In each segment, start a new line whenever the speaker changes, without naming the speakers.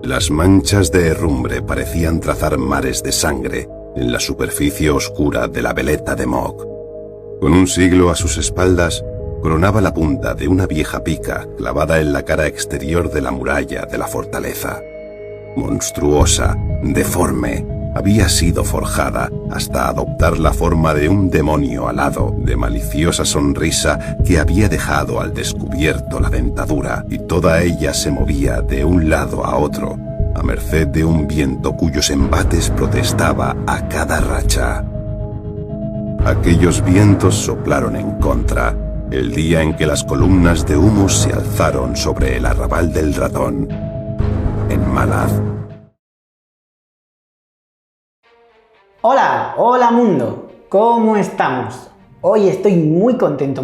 Las manchas de herrumbre parecían trazar mares de sangre en la superficie oscura de la veleta de Mog. Con un siglo a sus espaldas, coronaba la punta de una vieja pica clavada en la cara exterior de la muralla de la fortaleza. Monstruosa, deforme, había sido forjada hasta adoptar la forma de un demonio alado de maliciosa sonrisa que había dejado al descubierto la dentadura, y toda ella se movía de un lado a otro, a merced de un viento cuyos embates protestaba a cada racha. Aquellos vientos soplaron en contra, el día en que las columnas de humo se alzaron sobre el arrabal del ratón, en Malaz.
Hola mundo, ¿cómo estamos? Hoy estoy muy contento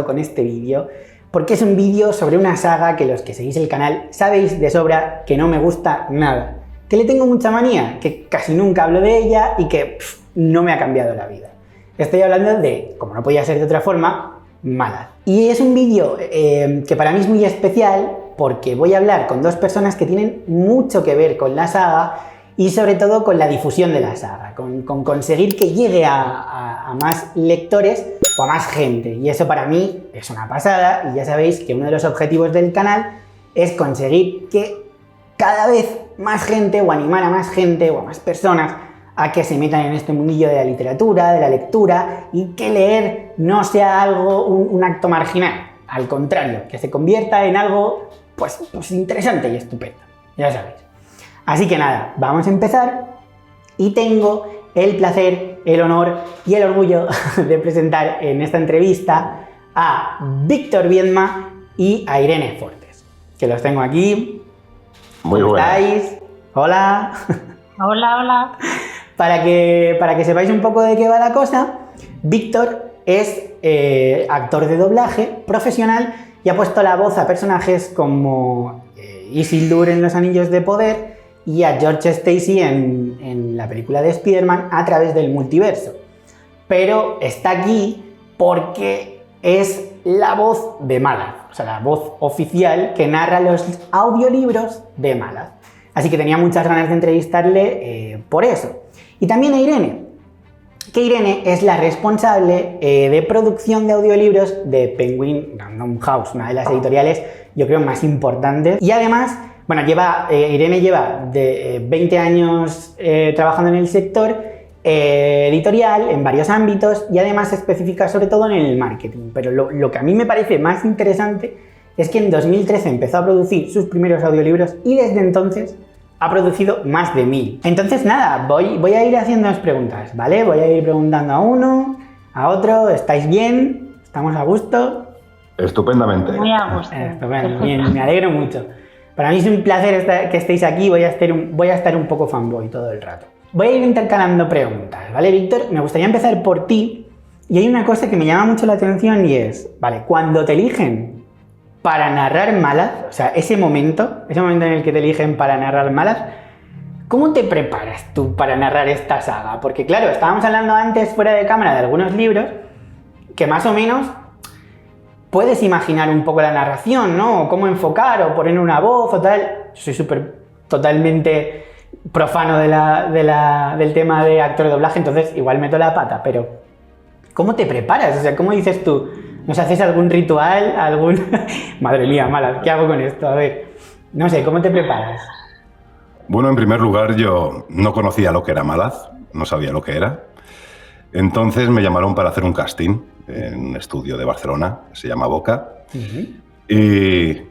con este vídeo, porque es un vídeo sobre una saga que los que seguís el canal sabéis de sobra que no me gusta nada, que le tengo mucha manía, que casi nunca hablo de ella y que no me ha cambiado la vida. Estoy hablando de, como no podía ser de otra forma, Malaz. Y es un vídeo que para mí es muy especial porque voy a hablar con dos personas que tienen mucho que ver con la saga y sobre todo con la difusión de la saga, con conseguir que llegue a más lectores o a más gente. Y eso para mí es una pasada, y ya sabéis que uno de los objetivos del canal es conseguir que cada vez más gente, o animar a más gente o a más personas a que se metan en este mundillo de la literatura, de la lectura, y que leer no sea algo, un acto marginal. Al contrario, que se convierta en algo pues interesante y estupendo, ya sabéis. Así que nada, vamos a empezar, y tengo el placer, el honor y el orgullo de presentar en esta entrevista a Víctor Viedma y a Irene Fortes, que los tengo aquí.
Muy
¿Cómo
buenas.
estáis? Hola.
Hola.
Para que sepáis un poco de qué va la cosa, Víctor es actor de doblaje profesional y ha puesto la voz a personajes como Isildur en Los Anillos de Poder y a George Stacy en la película de Spider-Man A través del multiverso. Pero está aquí porque es la voz de Malaz, o sea, la voz oficial que narra los audiolibros de Malaz. Así que tenía muchas ganas de entrevistarle por eso. Y también a Irene, que Irene es la responsable de producción de audiolibros de Penguin Random House, una de las editoriales, yo creo, más importantes. Y además, bueno, Irene lleva de 20 años trabajando en el sector editorial, en varios ámbitos, y además se especifica sobre todo en el marketing. Pero lo que a mí me parece más interesante es que en 2013 empezó a producir sus primeros audiolibros y desde entonces ha producido más de 1000. Entonces nada, voy a ir haciéndoos preguntas, ¿vale? Voy a ir preguntando a uno, a otro. ¿Estáis bien? ¿Estamos a gusto?
Estupendamente.
Muy a gusto.
Estupendo, bien, me alegro mucho. Para mí es un placer que estéis aquí, voy a estar un poco fanboy todo el rato. Voy a ir intercalando preguntas, ¿vale, Víctor? Me gustaría empezar por ti, y hay una cosa que me llama mucho la atención y es, ¿vale? Cuando te eligen para narrar Malaz, o sea, ese momento en el que te eligen para narrar Malaz, ¿cómo te preparas tú para narrar esta saga? Porque claro, estábamos hablando antes fuera de cámara de algunos libros que más o menos puedes imaginar un poco la narración, ¿no? O cómo enfocar, o poner una voz o tal. Soy totalmente profano del tema de actor de doblaje, entonces igual meto la pata, pero ¿cómo te preparas? O sea, ¿cómo dices tú? ¿Nos haces algún ritual? Madre mía, Malaz, ¿qué hago con esto? A ver, no sé, ¿cómo te preparas?
Bueno, en primer lugar, yo no conocía lo que era Malaz, no sabía lo que era. Entonces me llamaron para hacer un casting en un estudio de Barcelona, que se llama Boca, y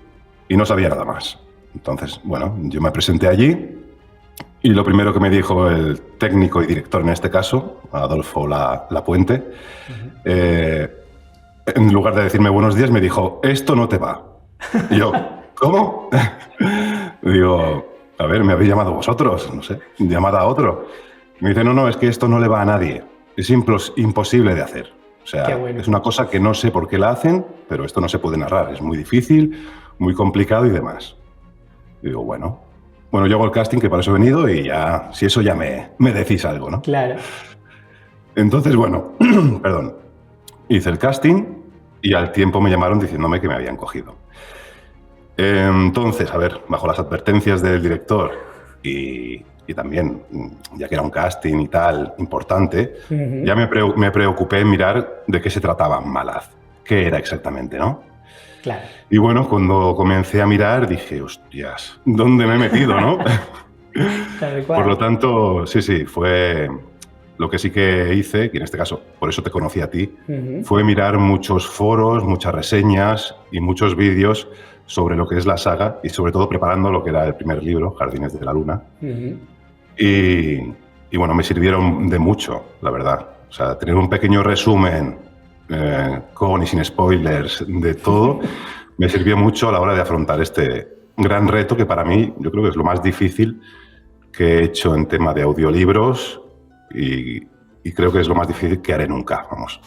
no sabía nada más. Entonces, bueno, yo me presenté allí y lo primero que me dijo el técnico y director en este caso, Adolfo Lapuente, en lugar de decirme buenos días, me dijo, esto no te va. Y yo, ¿cómo? Digo, a ver, me habéis llamado vosotros, no sé, llamad a otro. Me dice, no, es que esto no le va a nadie, es imposible de hacer. O sea,
bueno.
Es una cosa que no sé por qué la hacen, pero esto no se puede narrar, es muy difícil, muy complicado y demás. Y digo, bueno, yo hago el casting, que para eso he venido, y ya, si eso ya me decís algo, ¿no?
Claro.
Entonces, bueno, perdón, hice el casting y al tiempo me llamaron diciéndome que me habían cogido.
Entonces, a ver, bajo las advertencias del director y también, ya que era un casting y tal importante, ya me preocupé en mirar de qué se trataba Malaz, qué era exactamente, ¿no?
Claro.
Y bueno, cuando comencé a mirar dije, hostias, ¿dónde me he metido, no?
Tal cual.
Por lo tanto, sí, fue lo que sí que hice, y en este caso, por eso te conocí a ti, fue mirar muchos foros, muchas reseñas y muchos vídeos sobre lo que es la saga y sobre todo preparando lo que era el primer libro, Jardines de la Luna. Y bueno, me sirvieron de mucho, la verdad. O sea, tener un pequeño resumen con y sin spoilers de todo me sirvió mucho a la hora de afrontar este gran reto que para mí yo creo que es lo más difícil que he hecho en tema de audiolibros y creo que es lo más difícil que haré nunca, vamos.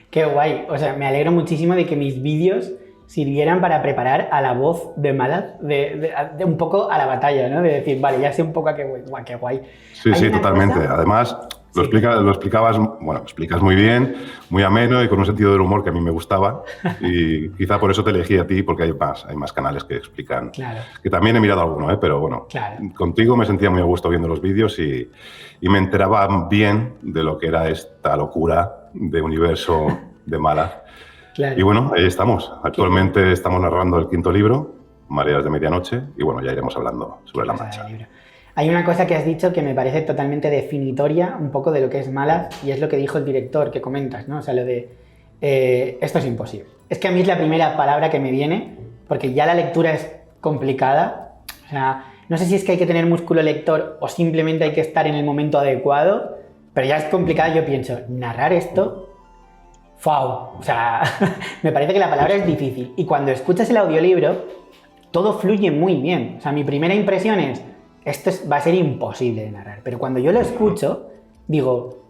Qué guay. O sea, me alegro muchísimo de que mis vídeos sirvieran para preparar a la voz de Malaz de un poco a la batalla, ¿no? De decir, vale, ya sé un poco a qué guay.
Sí, totalmente. Cosa... Además, lo explicas muy bien, muy ameno y con un sentido del humor que a mí me gustaba. Y quizá por eso te elegí a ti, porque hay más canales que explican.
Claro.
Que también he mirado alguno, pero bueno,
claro.
Contigo me sentía muy a gusto viendo los vídeos y me enteraba bien de lo que era esta locura de universo de Malaz.
Claro.
Y bueno, ahí estamos. Actualmente estamos narrando el 5º libro, Mareas de Medianoche, y bueno, ya iremos hablando sobre la marcha.
Hay una cosa que has dicho que me parece totalmente definitoria un poco de lo que es Malaz, y es lo que dijo el director que comentas, ¿no? O sea, lo de esto es imposible. Es que a mí es la primera palabra que me viene, porque ya la lectura es complicada. O sea, no sé si es que hay que tener músculo lector o simplemente hay que estar en el momento adecuado, pero ya es complicado. Yo pienso, narrar esto... ¡Wow! O sea, me parece que la palabra es difícil. Y cuando escuchas el audiolibro, todo fluye muy bien. O sea, mi primera impresión es, esto va a ser imposible de narrar. Pero cuando yo lo escucho, digo,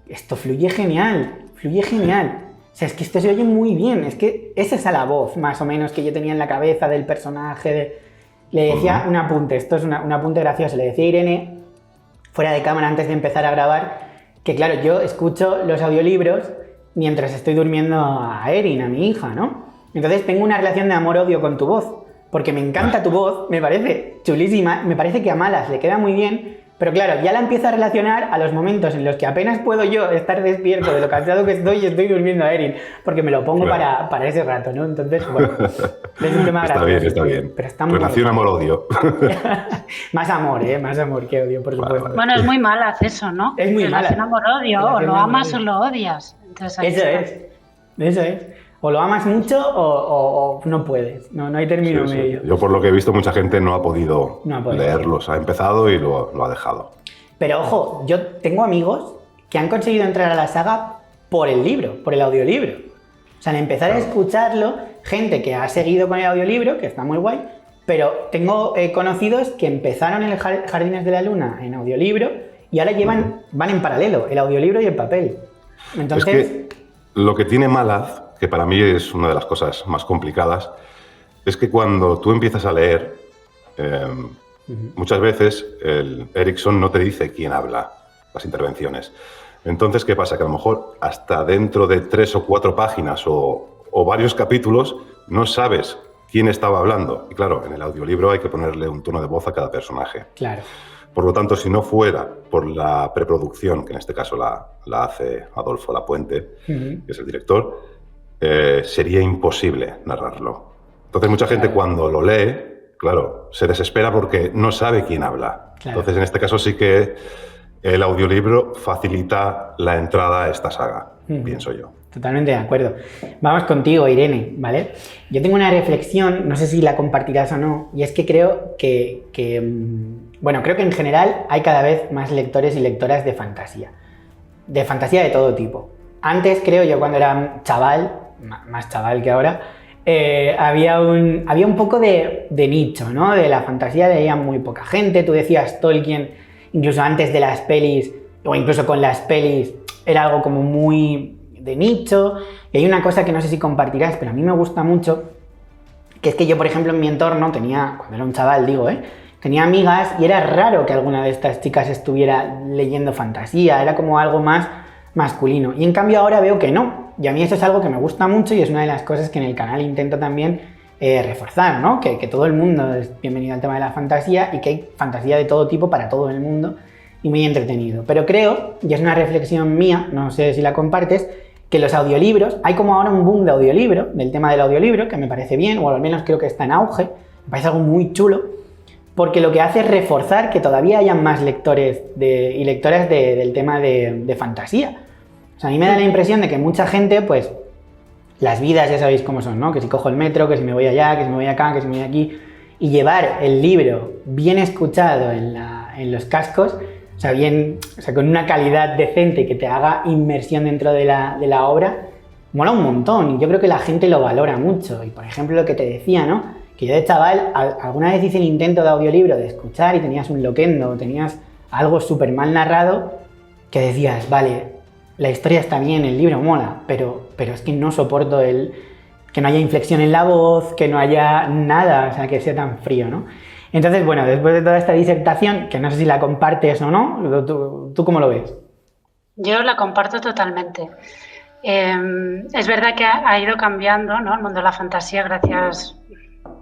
esto fluye genial, fluye genial. O sea, es que esto se oye muy bien. Es que esa es la voz, más o menos, que yo tenía en la cabeza del personaje. Le decía un apunte, esto es un apunte gracioso. Le decía a Irene, fuera de cámara, antes de empezar a grabar, que claro, yo escucho los audiolibros mientras estoy durmiendo a Erin, a mi hija, ¿no? Entonces tengo una relación de amor-odio con tu voz, porque me encanta tu voz, me parece chulísima, me parece que a Malaz le queda muy bien, pero claro, ya la empiezo a relacionar a los momentos en los que apenas puedo yo estar despierto de lo cansado que estoy y estoy durmiendo a Erin, porque me lo pongo para ese rato, ¿no? Entonces, bueno, es un tema gracioso.
Está bien.
Pero está muy
relación amor-odio.
Más amor, más amor que odio, por supuesto.
Bueno, es muy Malaz eso, ¿no?
Es muy Malaz.
Relación amor-odio, o lo amas o lo odias. Entonces,
eso es. O lo amas mucho o no puedes. No hay término medio.
Yo por lo que he visto mucha gente no ha podido leerlos. Ha empezado y lo ha dejado.
Pero ojo, yo tengo amigos que han conseguido entrar a la saga por el libro, por el audiolibro. O sea, al empezar a escucharlo, gente que ha seguido con el audiolibro, que está muy guay, pero tengo conocidos que empezaron en el Jardines de la Luna en audiolibro y ahora van en paralelo, el audiolibro y el papel. Entonces,
es que lo que tiene Malaz, que para mí es una de las cosas más complicadas, es que cuando tú empiezas a leer, muchas veces el Erikson no te dice quién habla las intervenciones. Entonces, ¿qué pasa? Que a lo mejor hasta dentro de 3 o 4 páginas o varios capítulos no sabes quién estaba hablando. Y claro, en el audiolibro hay que ponerle un tono de voz a cada personaje.
Claro.
Por lo tanto, si no fuera por la preproducción, que en este caso la hace Adolfo Lapuente, que es el director, sería imposible narrarlo. Entonces, mucha gente cuando lo lee, claro, se desespera porque no sabe quién habla. Claro. Entonces, en este caso sí que el audiolibro facilita la entrada a esta saga, pienso yo.
Totalmente de acuerdo. Vamos contigo, Irene, ¿vale? Yo tengo una reflexión, no sé si la compartirás o no, y es que creo que creo que en general hay cada vez más lectores y lectoras de fantasía de todo tipo. Antes, creo yo, cuando era chaval, más chaval que ahora, había un poco de nicho, ¿no? De la fantasía leía muy poca gente. Tú decías Tolkien, incluso antes de las pelis, o incluso con las pelis, era algo como muy de nicho. Y hay una cosa que no sé si compartirás, pero a mí me gusta mucho, que es que yo, por ejemplo, en mi entorno cuando era un chaval, tenía amigas y era raro que alguna de estas chicas estuviera leyendo fantasía, era como algo más masculino. Y en cambio ahora veo que no. Y a mí eso es algo que me gusta mucho y es una de las cosas que en el canal intento también reforzar, ¿no? Que todo el mundo es bienvenido al tema de la fantasía y que hay fantasía de todo tipo para todo el mundo y muy entretenido. Pero creo, y es una reflexión mía, no sé si la compartes, que los audiolibros, hay como ahora un boom de audiolibro, del tema del audiolibro, que me parece bien, o al menos creo que está en auge, me parece algo muy chulo, porque lo que hace es reforzar que todavía hayan más lectores y lectoras del tema de fantasía. O sea, a mí me da la impresión de que mucha gente, pues, las vidas ya sabéis cómo son, ¿no? Que si cojo el metro, que si me voy allá, que si me voy acá, que si me voy aquí, y llevar el libro bien escuchado en los cascos, o sea, con una calidad decente y que te haga inmersión dentro de la obra, mola un montón y yo creo que la gente lo valora mucho. Y por ejemplo lo que te decía, ¿no? Que yo de chaval alguna vez hice el intento de audiolibro de escuchar y tenías un loquendo, tenías algo súper mal narrado que decías, vale, la historia está bien, el libro mola, pero es que no soporto que no haya inflexión en la voz, que no haya nada, o sea, que sea tan frío, ¿no? Entonces, bueno, después de toda esta disertación, que no sé si la compartes o no, ¿tú cómo lo ves?
Yo la comparto totalmente. Es verdad que ha ido cambiando, ¿no? El mundo de la fantasía gracias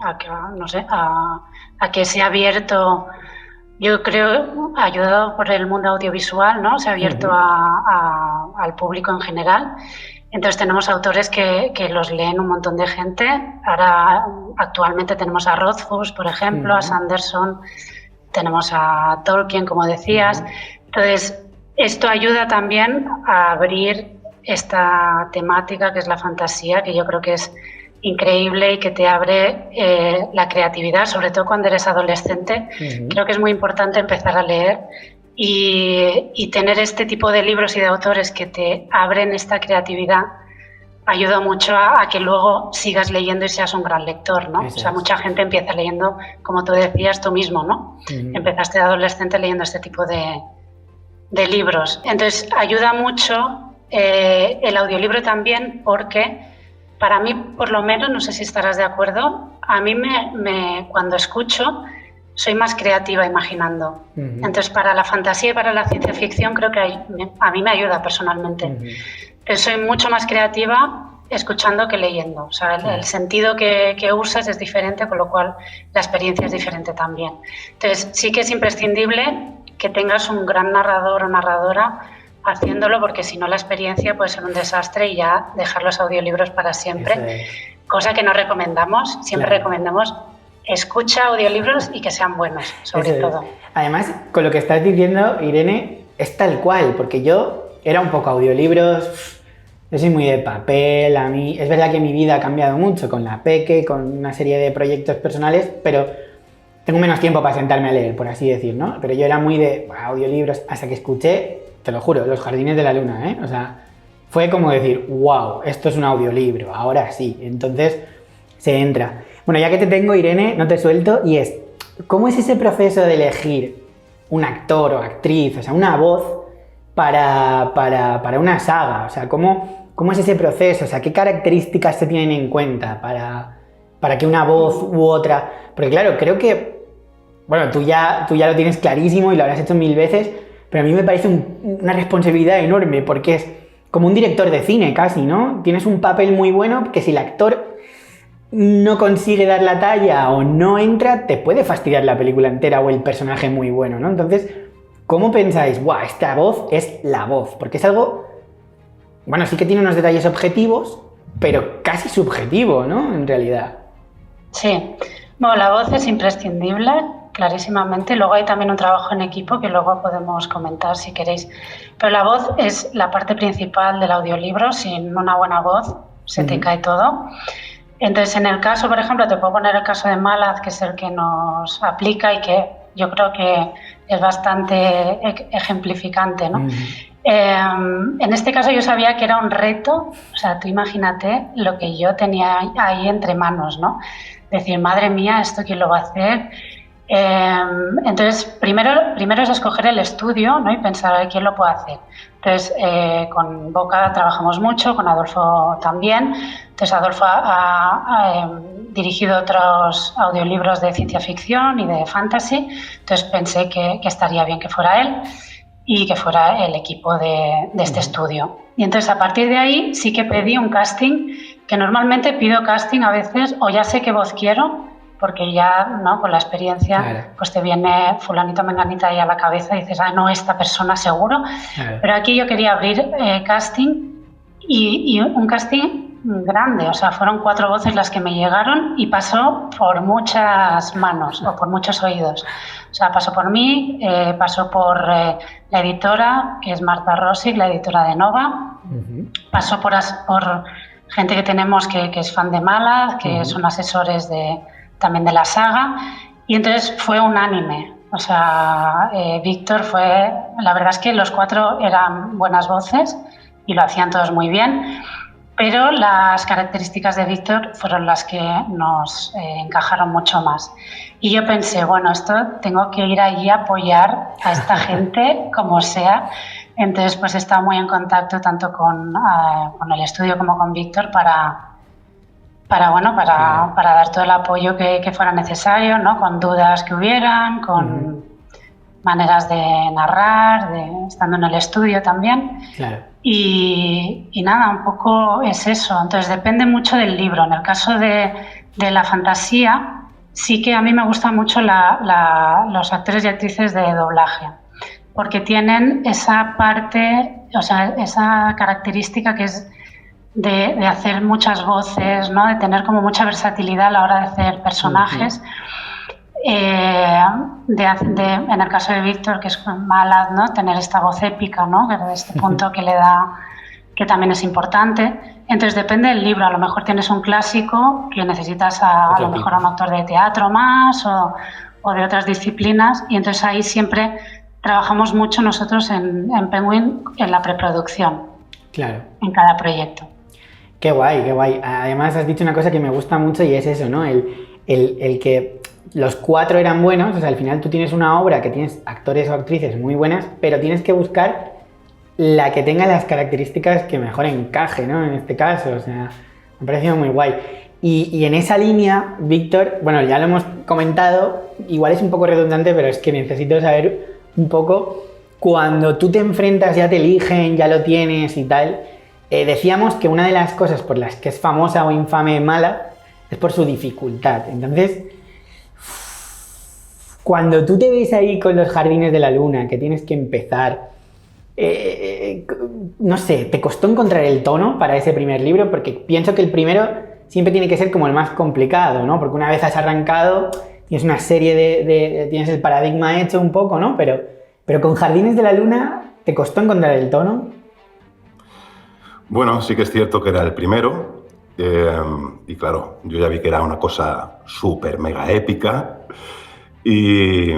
a que, no sé, a que se ha abierto, yo creo, ayudado por el mundo audiovisual, ¿no? Se ha abierto al público en general. Entonces tenemos autores que los leen un montón de gente. Ahora actualmente tenemos a Rothfuss, por ejemplo, a Sanderson, tenemos a Tolkien, como decías. Entonces esto ayuda también a abrir esta temática que es la fantasía, que yo creo que es increíble y que te abre la creatividad, sobre todo cuando eres adolescente. Creo que es muy importante empezar a leer y tener este tipo de libros y de autores que te abren esta creatividad ayuda mucho a que luego sigas leyendo y seas un gran lector, ¿no? O sea, mucha gente empieza leyendo, como tú decías tú mismo, ¿no? Empezaste de adolescente leyendo este tipo de libros. Entonces, ayuda mucho el audiolibro también porque, para mí, por lo menos, no sé si estarás de acuerdo, a mí cuando escucho soy más creativa imaginando. Entonces, para la fantasía y para la ciencia ficción creo que a mí me ayuda personalmente. Entonces, soy mucho más creativa escuchando que leyendo. O sea, el sentido que usas es diferente, con lo cual la experiencia es diferente también. Entonces, sí que es imprescindible que tengas un gran narrador o narradora haciéndolo, porque si no la experiencia puede ser un desastre y ya dejar los audiolibros para siempre, cosa que no recomendamos. Siempre recomendamos escucha audiolibros y que sean buenos, sobre todo.
Además, con lo que estás diciendo, Irene, es tal cual, porque yo era un poco audiolibros, yo soy muy de papel, a mí, es verdad que mi vida ha cambiado mucho con la Peque, con una serie de proyectos personales, pero tengo menos tiempo para sentarme a leer, por así decir, ¿no? Pero yo era muy de audiolibros hasta que escuché, te lo juro, Los Jardines de la Luna, ¿eh? O sea, fue como decir, wow, esto es un audiolibro, ahora sí, entonces se entra. Bueno, ya que te tengo, Irene, no te suelto, y es, ¿cómo es ese proceso de elegir un actor o actriz, o sea, una voz para una saga? O sea, ¿cómo es ese proceso? O sea, ¿qué características se tienen en cuenta para que una voz u otra? Porque claro, creo que, bueno, tú ya lo tienes clarísimo y lo habrás hecho 1000 veces, pero a mí me parece una responsabilidad enorme, porque es como un director de cine casi, ¿no? Tienes un papel muy bueno que si el actor no consigue dar la talla o no entra, te puede fastidiar la película entera o el personaje muy bueno, ¿no? Entonces, ¿cómo pensáis? ¡Buah, esta voz es la voz! Porque es algo, bueno, sí que tiene unos detalles objetivos, pero casi subjetivo, ¿no? En realidad.
Sí, bueno, la voz es imprescindible, clarísimamente. Luego hay también un trabajo en equipo que luego podemos comentar si queréis. Pero la voz es la parte principal del audiolibro. Sin una buena voz se te cae todo. Entonces, en el caso, por ejemplo, te puedo poner el caso de Malaz, que es el que nos aplica y que yo creo que es bastante ejemplificante, ¿no? En este caso yo sabía que era un reto, o sea, tú imagínate lo que yo tenía ahí entre manos, ¿no? Decir, madre mía, ¿esto quién lo va a hacer? Entonces, primero es escoger el estudio, ¿no? Y pensar a ver quién lo puede hacer. Entonces, con Boca trabajamos mucho, con Adolfo también. Entonces, Adolfo ha dirigido otros audiolibros de ciencia ficción y de fantasy. Entonces, pensé que estaría bien que fuera él y que fuera el equipo de este estudio. Y entonces, a partir de ahí, sí que pedí un casting que normalmente pido casting a veces, o ya sé qué voz quiero, porque ya, ¿no?, con la experiencia, claro, pues te viene fulanito, menganita ahí a la cabeza y dices, no, esta persona seguro. Claro. Pero aquí yo quería abrir casting y un casting grande, o sea, fueron 4 voces las que me llegaron y pasó por muchas manos o por muchos oídos. O sea, pasó por mí, pasó por la editora, que es Marta Rossi, la editora de Nova, pasó por gente que tenemos que es fan de Mala, que son asesores también de la saga, y entonces fue unánime. O sea, Víctor fue... La verdad es que los 4 eran buenas voces y lo hacían todos muy bien, pero las características de Víctor fueron las que nos encajaron mucho más. Y yo pensé, bueno, esto tengo que ir allí a apoyar a esta gente como sea. Entonces, pues he estado muy en contacto tanto con el estudio como con Víctor para dar todo el apoyo que fuera necesario, ¿no? Con dudas que hubieran, con maneras de narrar, estando en el estudio también. Claro. Y nada, un poco es eso. Entonces depende mucho del libro. En el caso de la fantasía, sí que a mí me gustan mucho los actores y actrices de doblaje, porque tienen esa parte, o sea, esa característica que es de hacer muchas voces, ¿no? De tener como mucha versatilidad a la hora de hacer personajes. En el caso de Víctor, que es Malad, ¿no? Tener esta voz épica, ¿no? Que de este punto que le da, que también es importante. Entonces depende del libro. A lo mejor tienes un clásico que necesitas a lo mejor a un actor de teatro más o de otras disciplinas, y entonces ahí siempre trabajamos mucho nosotros en Penguin en la preproducción. Claro. En cada proyecto.
Qué guay, qué guay. Además has dicho una cosa que me gusta mucho y es eso, ¿no? El que los 4 eran buenos, o sea, al final tú tienes una obra que tienes actores o actrices muy buenas, pero tienes que buscar la que tenga las características que mejor encaje, ¿no? En este caso, o sea, me ha parecido muy guay. Y en esa línea, Víctor, bueno, ya lo hemos comentado, igual es un poco redundante, pero es que necesito saber un poco, cuando tú te enfrentas, ya te eligen, ya lo tienes y tal, decíamos que una de las cosas por las que es famosa o infame Mala es por su dificultad. Entonces, cuando tú te ves ahí con los Jardines de la Luna, que tienes que empezar, no sé, ¿te costó encontrar el tono para ese primer libro? Porque pienso que el primero siempre tiene que ser como el más complicado, ¿no? Porque una vez has arrancado, tienes una serie tienes el paradigma hecho un poco, ¿no? Pero con Jardines de la Luna, ¿te costó encontrar el tono?
Bueno, sí que es cierto que era el primero, y claro, yo ya vi que era una cosa súper mega épica, y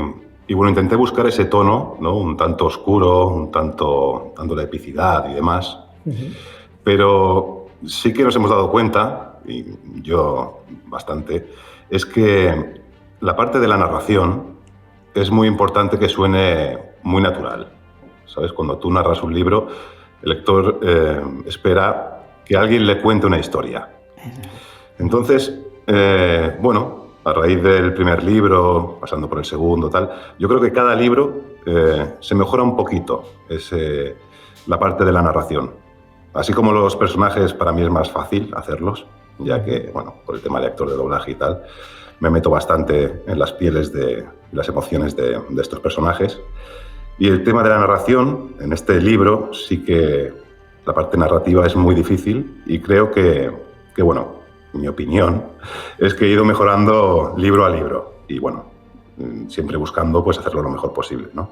bueno, intenté buscar ese tono, ¿no? Un tanto oscuro, un tanto dando la epicidad y demás, pero sí que nos hemos dado cuenta, y yo bastante, es que la parte de la narración es muy importante que suene muy natural, ¿sabes? Cuando tú narras un libro, el lector espera que alguien le cuente una historia. Entonces, bueno, a raíz del primer libro, pasando por el segundo, tal, yo creo que cada libro se mejora un poquito la parte de la narración. Así como los personajes, para mí es más fácil hacerlos, ya que, bueno, por el tema de actor de doblaje y tal, me meto bastante en las pieles de las emociones de estos personajes. Y el tema de la narración, en este libro, sí que la parte narrativa es muy difícil y creo que bueno, mi opinión es que he ido mejorando libro a libro y, bueno, siempre buscando pues hacerlo lo mejor posible, ¿no?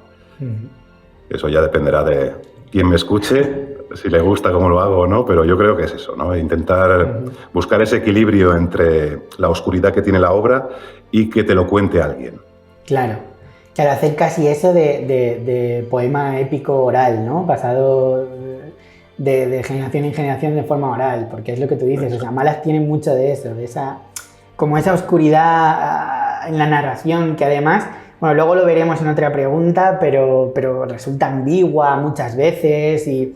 Eso ya dependerá de quién me escuche, si le gusta cómo lo hago o no, pero yo creo que es eso, ¿no? Intentar buscar ese equilibrio entre la oscuridad que tiene la obra y que te lo cuente alguien.
Claro, hacer casi eso de poema épico oral, ¿no? Pasado de generación en generación de forma oral, porque es lo que tú dices, o sea, Malas tiene mucho de eso, de esa oscuridad en la narración que además, bueno, luego lo veremos en otra pregunta, pero resulta ambigua muchas veces y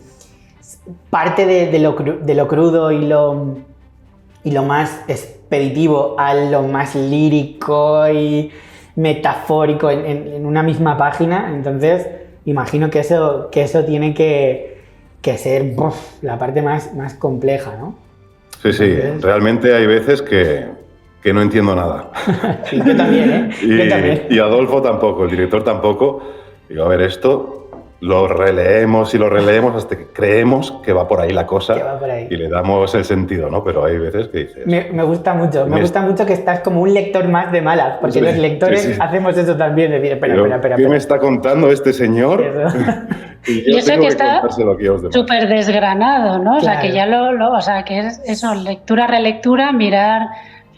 parte de lo crudo y lo más expeditivo a lo más lírico y metafórico en una misma página. Entonces imagino que eso tiene que ser la parte más compleja, ¿no?
Sí, realmente hay veces que no entiendo nada.
Sí, yo también, ¿eh? Yo también.
Y Adolfo tampoco, el director tampoco. Digo, a ver, esto lo releemos y lo releemos hasta que creemos que va por ahí la cosa y le damos el sentido, ¿no? Pero hay veces que dices...
Me gusta mucho, gusta mucho que estás como un lector más de Malas, porque los lectores hacemos eso también, decir, espera.
¿Qué me está contando este señor?
Y yo sé que está súper desgranado, ¿no? Claro. O sea, que ya o sea, que es eso, lectura, relectura, mirar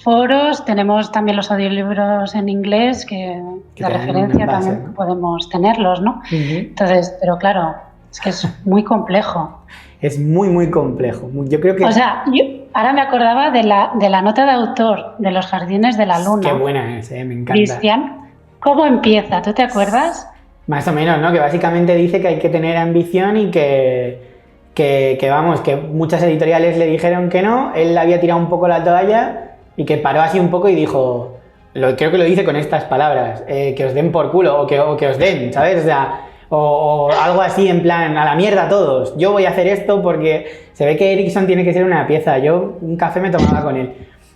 foros, tenemos también los audiolibros en inglés que de referencia también podemos tenerlos, ¿no? Entonces, pero claro, es que es muy complejo.
Es muy complejo. Yo creo que...
O sea, yo ahora me acordaba de la nota de autor de Los Jardines de la Luna.
Qué buena es, me encanta.
Cristian, ¿cómo empieza? ¿Tú te acuerdas?
Más o menos, ¿no? Que básicamente dice que hay que tener ambición y que vamos, que muchas editoriales le dijeron que no, él había tirado un poco la toalla y que paró así un poco y dijo, creo que lo dice con estas palabras, que os den por culo o que os den, ¿sabes? O sea, o algo así en plan, a la mierda todos, yo voy a hacer esto porque se ve que Erikson tiene que ser una pieza, yo un café me tomaba con él.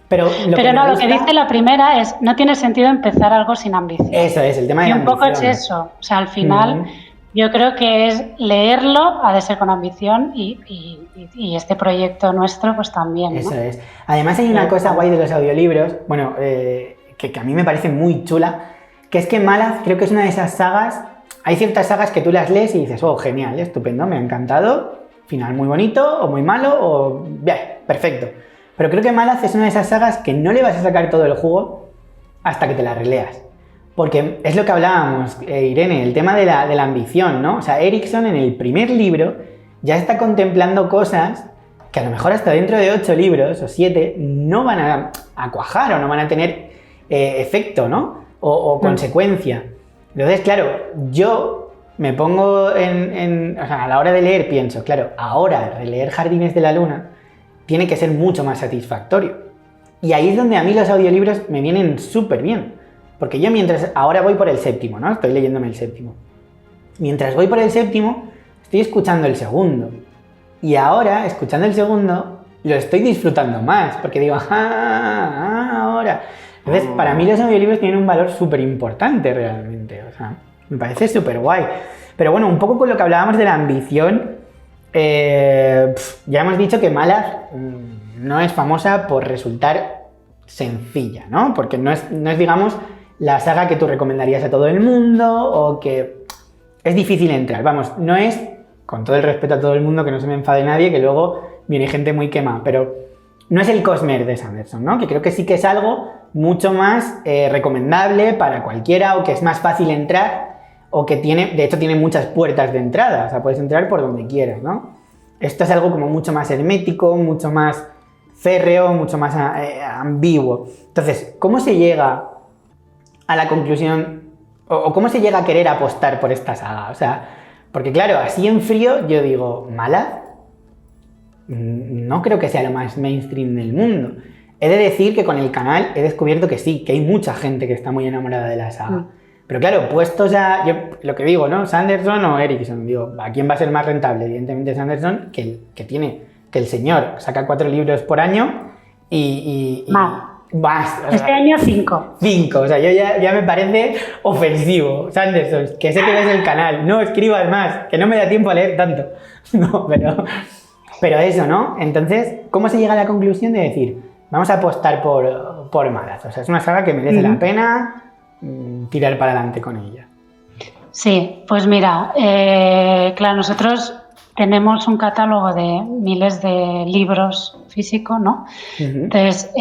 Pero lo que
dice la primera es, no tiene sentido empezar algo sin ambición.
Eso es, el tema de la ambición.
Y un poco es eso, o sea, al final yo creo que es leerlo, ha de ser con ambición y este proyecto nuestro pues también, ¿no?
Eso es. Además hay una cosa guay de los audiolibros, bueno, que a mí me parece muy chula, que es que Malaz creo que es una de esas sagas, hay ciertas sagas que tú las lees y dices, oh, genial, estupendo, me ha encantado, final muy bonito o muy malo o bien, perfecto. Pero creo que Malaz es una de esas sagas que no le vas a sacar todo el jugo hasta que te la releas. Porque es lo que hablábamos, Irene, el tema de la ambición, ¿no? O sea, Erikson en el primer libro ya está contemplando cosas que a lo mejor hasta dentro de 8 libros o 7 no van a cuajar o no van a tener efecto, ¿no? O consecuencia. Entonces, claro, yo me pongo o sea, a la hora de leer pienso, claro, ahora releer Jardines de la Luna tiene que ser mucho más satisfactorio. Y ahí es donde a mí los audiolibros me vienen súper bien. Porque yo ahora voy por el 7º, ¿no? Estoy leyéndome el 7º. Mientras voy por el 7º, estoy escuchando el 2º. Y ahora, escuchando el 2º, lo estoy disfrutando más. Porque digo, ahora. Entonces, para mí los audiolibros tienen un valor súper importante realmente. O sea, me parece súper guay. Pero bueno, un poco con lo que hablábamos de la ambición, ya hemos dicho que Malaz no es famosa por resultar sencilla, ¿no? Porque no es, digamos, la saga que tú recomendarías a todo el mundo o que es difícil entrar. Vamos, no es, con todo el respeto a todo el mundo, que no se me enfade nadie, que luego viene gente muy quemada, pero no es el Cosmere de Sanderson, ¿no? Que creo que sí que es algo mucho más recomendable para cualquiera o que es más fácil entrar o que de hecho tiene muchas puertas de entrada, o sea, puedes entrar por donde quieras, ¿no? Esto es algo como mucho más hermético, mucho más férreo, mucho más ambiguo. Entonces, ¿cómo se llega a la conclusión o cómo se llega a querer apostar por esta saga? O sea, porque claro, así en frío yo digo, Malaz no creo que sea lo más mainstream del mundo. He de decir que con el canal he descubierto que sí, que hay mucha gente que está muy enamorada de la saga. Pero claro, puestos a, yo lo que digo, ¿no? Sanderson o Erikson, digo, ¿a quién va a ser más rentable? Evidentemente Sanderson, que el señor saca 4 libros por año y más.
Este año 5.
5, o sea, yo ya me parece ofensivo. Sanderson, que sé que ves el canal, no escribas más, que no me da tiempo a leer tanto. No, pero eso, ¿no? Entonces, ¿cómo se llega a la conclusión de decir, vamos a apostar por Malaz? O sea, es una saga que merece la pena tirar para adelante con ella.
Sí, pues mira, claro, nosotros tenemos un catálogo de miles de libros físicos, ¿no? Entonces,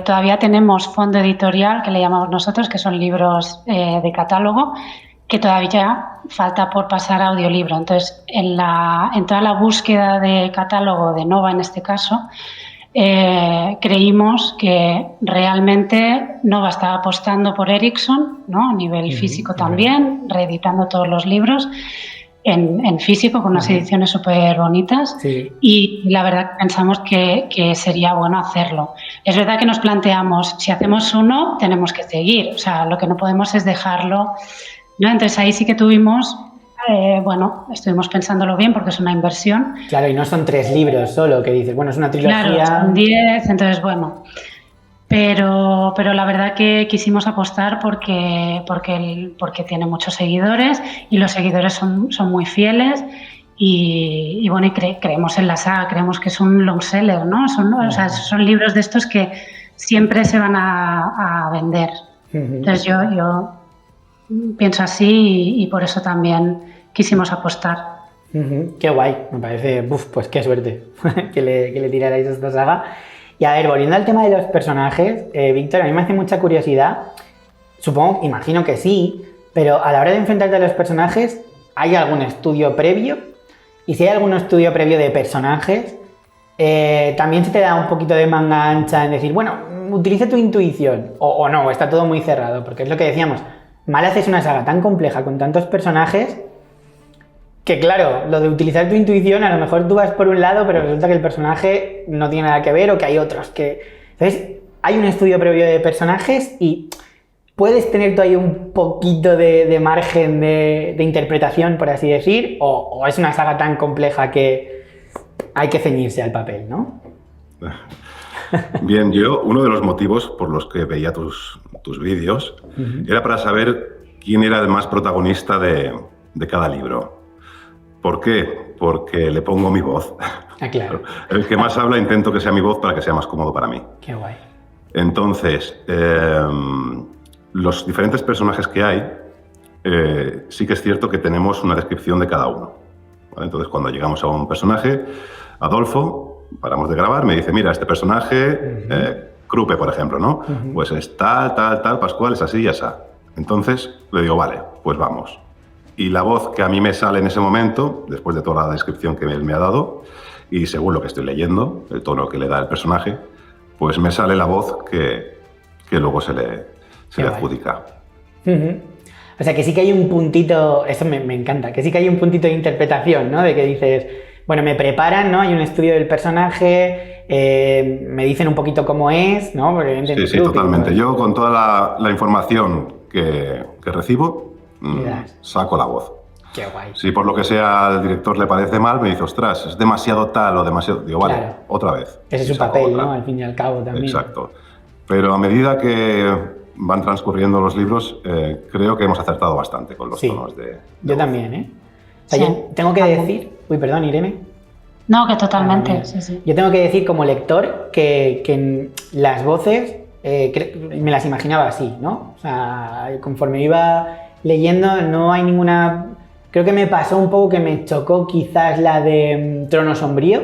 todavía tenemos fondo editorial, que le llamamos nosotros, que son libros de catálogo, que todavía falta por pasar a audiolibro. Entonces, en toda la búsqueda de catálogo de Nova, en este caso, creímos que realmente Nova estaba apostando por Erikson, ¿no? A nivel físico también, reeditando todos los libros en físico con unas ediciones súper bonitas, y la verdad pensamos que sería bueno hacerlo. Es verdad que nos planteamos, si hacemos uno, tenemos que seguir, o sea, lo que no podemos es dejarlo, ¿no? Entonces ahí sí que tuvimos bueno, estuvimos pensándolo bien porque es una inversión.
Claro, y no son 3 libros solo, que dices, bueno, es una trilogía.
Claro, son 10, entonces bueno. Pero la verdad que quisimos apostar porque tiene muchos seguidores y los seguidores son muy fieles y bueno, y creemos en la saga, creemos que es un long seller, ¿no? O sea, son libros de estos que siempre se van a vender. Entonces yo pienso así y por eso también quisimos apostar.
Qué guay, me parece, pues qué suerte que le tirarais a esta saga. Y a ver, volviendo al tema de los personajes, Víctor, a mí me hace mucha curiosidad, imagino que sí, pero a la hora de enfrentarte a los personajes, ¿hay algún estudio previo? Y si hay algún estudio previo de personajes, también se te da un poquito de manga ancha en decir, bueno, utiliza tu intuición, o no, está todo muy cerrado, porque es lo que decíamos, mal haces una saga tan compleja con tantos personajes que claro, lo de utilizar tu intuición, a lo mejor tú vas por un lado, pero resulta que el personaje no tiene nada que ver o que hay otros que... Entonces, hay un estudio previo de personajes y puedes tener tú ahí un poquito de margen de interpretación, por así decir, o es una saga tan compleja que hay que ceñirse al papel, ¿no?
Bien, uno de los motivos por los que veía tus vídeos era para saber quién era el más protagonista de cada libro. ¿Por qué? Porque le pongo mi voz.
Ah, claro.
El que más habla intento que sea mi voz para que sea más cómodo para mí.
Qué guay.
Entonces, los diferentes personajes que hay, sí que es cierto que tenemos una descripción de cada uno, ¿vale? Entonces, cuando llegamos a un personaje, Adolfo, paramos de grabar, me dice, mira, este personaje, Krupe, por ejemplo, ¿no? Pues es tal, Pascual, es así y así. Entonces, le digo, vale, pues vamos. Y la voz que a mí me sale en ese momento, después de toda la descripción que él me ha dado, y según lo que estoy leyendo, el tono que le da el personaje, pues me sale la voz que luego se le adjudica.
O sea, que sí que hay un puntito, eso me encanta, que sí que hay un puntito de interpretación, ¿no? De que dices, bueno, me preparan, ¿no? Hay un estudio del personaje, me dicen un poquito cómo es, ¿no? Porque
sí, totalmente. Yo con toda la información que recibo, saco la voz.
Qué guay.
Si por lo que sea al director le parece mal, me dice, ostras, es demasiado tal o demasiado... Digo, vale,
claro.
Otra vez.
Ese es su papel, ¿no? Al fin y al cabo también.
Exacto. Pero a medida que van transcurriendo los libros, creo que hemos acertado bastante con los tonos de
yo también, ¿eh? O sea, yo tengo que decir... Uy, perdón, Irene.
No, que totalmente, sí.
Yo tengo que decir como lector que las voces me las imaginaba así, ¿no? O sea, conforme iba leyendo no hay ninguna... Creo que me pasó un poco que me chocó quizás la de Trono Sombrío,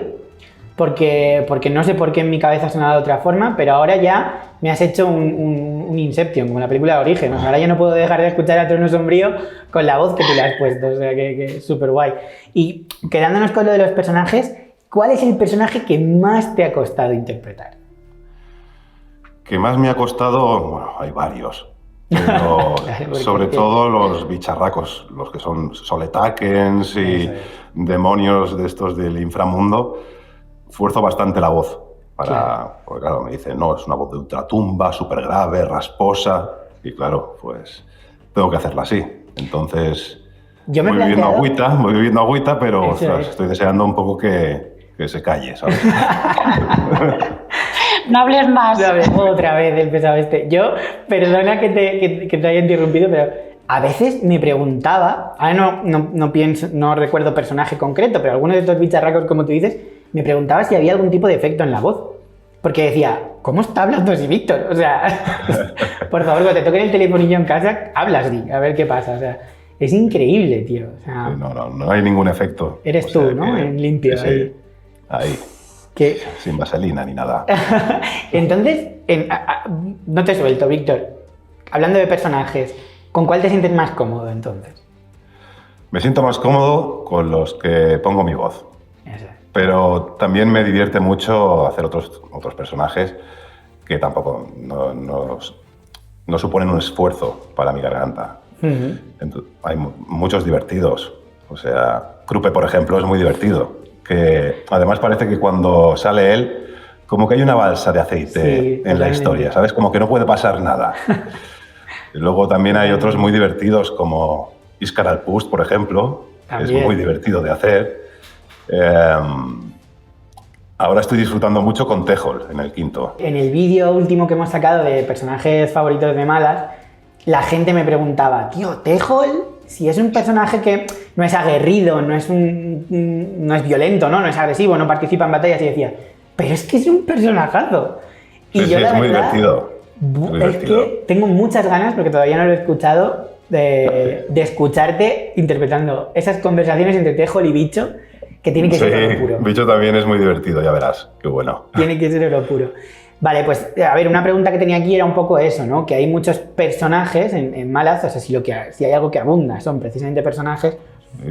porque no sé por qué en mi cabeza sonaba de otra forma, pero ahora ya me has hecho un Inception, como la película de Origen. O sea, ahora ya no puedo dejar de escuchar a Trono Sombrío con la voz que tú le has puesto, o sea, que es súper guay. Y quedándonos con lo de los personajes, ¿cuál es el personaje que más te ha costado interpretar?
Que más me ha costado, bueno, hay varios. Pero sobre todo los bicharracos, los que son soletakens y demonios de estos del inframundo, esfuerzo bastante la voz. Porque claro, me dicen, no, es una voz de ultratumba, súper grave, rasposa, y claro, pues tengo que hacerla así. Entonces, voy viviendo agüita, pero estoy deseando un poco que se calle, ¿sabes?
No hables más.
Otra vez el pesado este. Yo, perdona que te haya interrumpido, pero a veces me preguntaba, ahora no recuerdo personaje concreto, pero algunos de estos bicharracos, como tú dices, me preguntaba si había algún tipo de efecto en la voz. Porque decía, ¿cómo está hablando así Víctor? O sea, por favor, cuando te toquen el telefonillo en casa, hablas, a ver qué pasa. O sea, es increíble, tío. O sea,
no hay ningún efecto.
Eres tú, ¿no? En limpio.
Ahí. Sin vaselina ni nada.
Entonces, no te suelto, Víctor. Hablando de personajes, ¿con cuál te sientes más cómodo entonces?
Me siento más cómodo con los que pongo mi voz. Pero también me divierte mucho hacer otros personajes que tampoco no suponen un esfuerzo para mi garganta. Entonces, hay muchos divertidos. O sea, Krupe, por ejemplo, es muy divertido. Que además parece que cuando sale él, como que hay una balsa de aceite en la historia, ¿sabes? Como que no puede pasar nada. Y luego también hay otros muy divertidos como Iskar Alpust, por ejemplo,
También.
Es muy divertido de hacer. Ahora estoy disfrutando mucho con Tejol en el quinto.
En el vídeo último que hemos sacado de personajes favoritos de Malas, la gente me preguntaba, tío, Tejol, si es un personaje que no es aguerrido, no es violento, ¿no? No es agresivo, no participa en batallas, y decía, pero es que es un personajazo. Y
Sí,
yo,
sí,
la
es muy
verdad,
divertido. Muy
es
divertido.
que tengo muchas ganas, porque todavía no lo he escuchado, de escucharte interpretando esas conversaciones entre Tejol y Bicho, que tiene que ser oro puro.
Bicho también es muy divertido, ya verás. Qué bueno.
Tiene que ser oro puro. Vale, pues a ver, una pregunta que tenía aquí era un poco eso, ¿no? Que hay muchos personajes en Malas, o sea, si hay algo que abunda son precisamente personajes,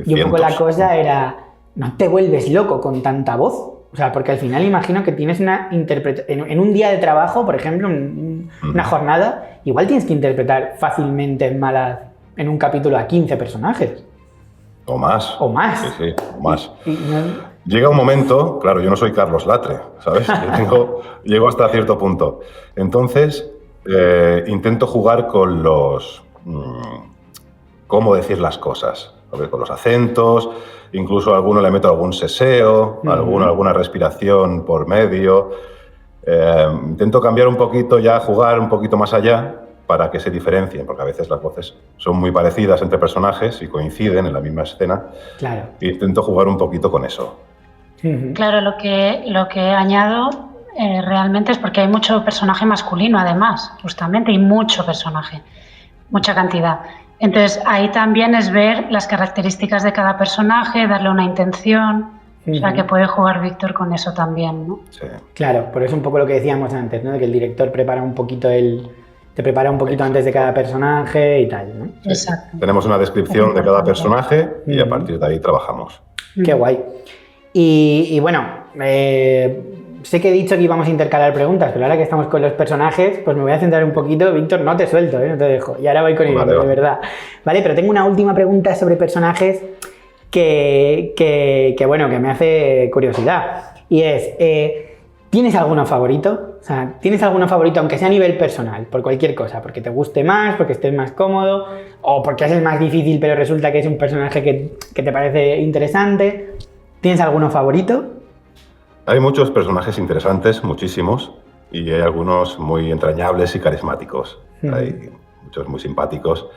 y un poco la cosa era, ¿no te vuelves loco con tanta voz? O sea, porque al final imagino que tienes una interpretación, en un día de trabajo, por ejemplo, una jornada, igual tienes que interpretar fácilmente en Malas, en un capítulo, a 15 personajes.
O más.
O más.
Sí, o más.
No...
Llega un momento, claro, yo no soy Carlos Latre, ¿sabes? Llego hasta cierto punto. Entonces, intento jugar con los... cómo decir las cosas, ¿sabes? Con los acentos, incluso a alguno le meto algún seseo, alguna respiración por medio. Intento cambiar un poquito ya, jugar un poquito más allá para que se diferencien, porque a veces las voces son muy parecidas entre personajes y coinciden en la misma escena.
Claro.
E intento jugar un poquito con eso.
Claro, lo que añado realmente es porque hay mucho personaje masculino, además, justamente, y mucho personaje, mucha cantidad. Entonces, ahí también es ver las características de cada personaje, darle una intención, o sea, que puede jugar Víctor con eso también, ¿no?
Sí.
Claro, por eso un poco lo que decíamos antes, ¿no? De que el director prepara un poquito te prepara un poquito antes de cada personaje y tal, ¿no?
Sí.
Exacto.
Tenemos una descripción de cada personaje y a partir de ahí trabajamos.
Qué guay. Y bueno, sé que he dicho que íbamos a intercalar preguntas, pero ahora que estamos con los personajes, pues me voy a centrar un poquito. Víctor, no te suelto, no te dejo. Y ahora voy con Irene, de verdad. Vale, pero tengo una última pregunta sobre personajes que bueno, que me hace curiosidad. Y es, ¿tienes alguno favorito? O sea, ¿tienes alguno favorito, aunque sea a nivel personal, por cualquier cosa? Porque te guste más, porque estés más cómodo, o porque es el más difícil, pero resulta que es un personaje que te parece interesante. ¿Tienes alguno favorito?
Hay muchos personajes interesantes, muchísimos, y hay algunos muy entrañables y carismáticos. Hay muchos muy simpáticos.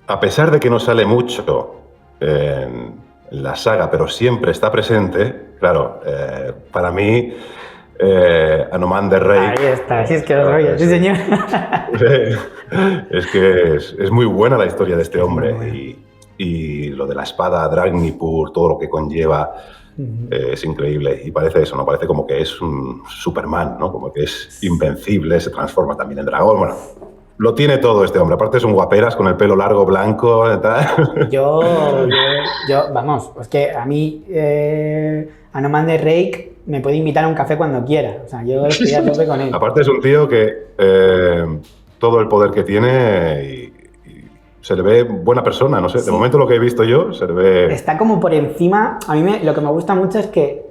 A pesar de que no sale mucho en la saga, pero siempre está presente, claro, para mí, Anoman de Rey...
Ahí está, sí, es que lo sabía, sí señor.
Es que es muy buena la historia de este hombre, y lo de la espada Dragnipur, todo lo que conlleva, es increíble. Y parece eso, ¿no? Parece como que es un Superman, ¿no? Como que es invencible, se transforma también en dragón. Bueno, lo tiene todo este hombre. Aparte es un guaperas con el pelo largo, blanco y tal.
Yo, vamos, es que a mí Anoman de Rey me puede invitar a un café cuando quiera. O sea, yo estoy a tope con él.
Aparte es un tío que todo el poder que tiene y se le ve buena persona, no sé. Sí. De momento lo que he visto yo, se le ve...
Está como por encima... A mí lo que me gusta mucho es que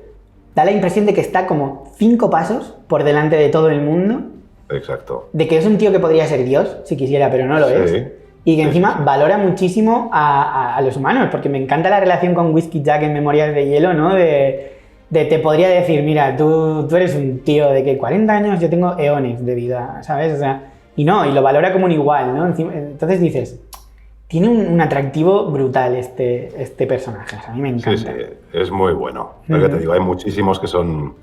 da la impresión de que está como 5 pasos por delante de todo el mundo.
Exacto.
De que es un tío que podría ser Dios, si quisiera, pero no lo es. Y que encima valora muchísimo a los humanos, porque me encanta la relación con Whiskey Jack en Memorias de Hielo, ¿no? De te podría decir, mira, tú eres un tío de que 40 años, yo tengo eones de vida, ¿sabes? O sea, y no, y lo valora como un igual, ¿no? Entonces dices... Tiene un atractivo brutal este personaje, o sea, a mí me encanta.
Sí, es muy bueno. Pero ya te digo, hay muchísimos que son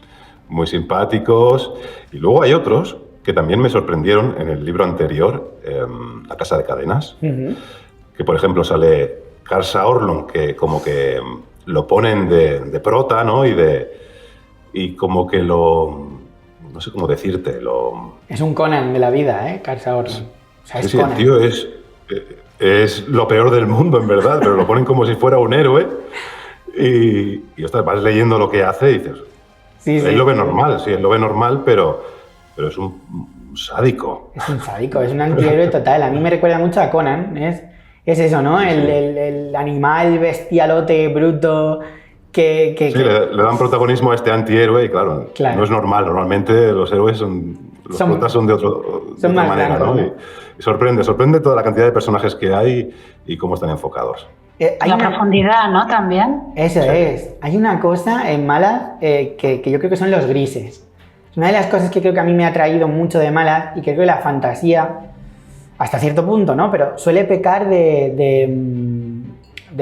muy simpáticos y luego hay otros que también me sorprendieron en el libro anterior, La Casa de Cadenas, que por ejemplo sale Karsa Orlund, que como que lo ponen de prota, ¿no? Y como que lo... no sé cómo decirte, lo...
Es un Conan de la vida, ¿eh? Karsa Orlund. O sea, es Conan.
El tío es lo peor del mundo, en verdad, pero lo ponen como si fuera un héroe y ostras, vas leyendo lo que hace y dices... Él lo ve normal, sí, él lo ve normal, pero es un sádico. Es un
sádico, es un antihéroe total. A mí me recuerda mucho a Conan, es eso, ¿no? El animal bestialote, bruto, que
le dan protagonismo a este antihéroe y claro, no es normal. Normalmente los héroes son Los protas son de otra manera,
blancos,
¿no? Y sorprende toda la cantidad de personajes que hay y cómo están enfocados.
Hay una profundidad, ¿no? También.
Eso es. Hay una cosa en Malaz que yo creo que son los grises. Es una de las cosas que creo que a mí me ha atraído mucho de Malaz y que creo que la fantasía, hasta cierto punto, ¿no? Pero suele pecar de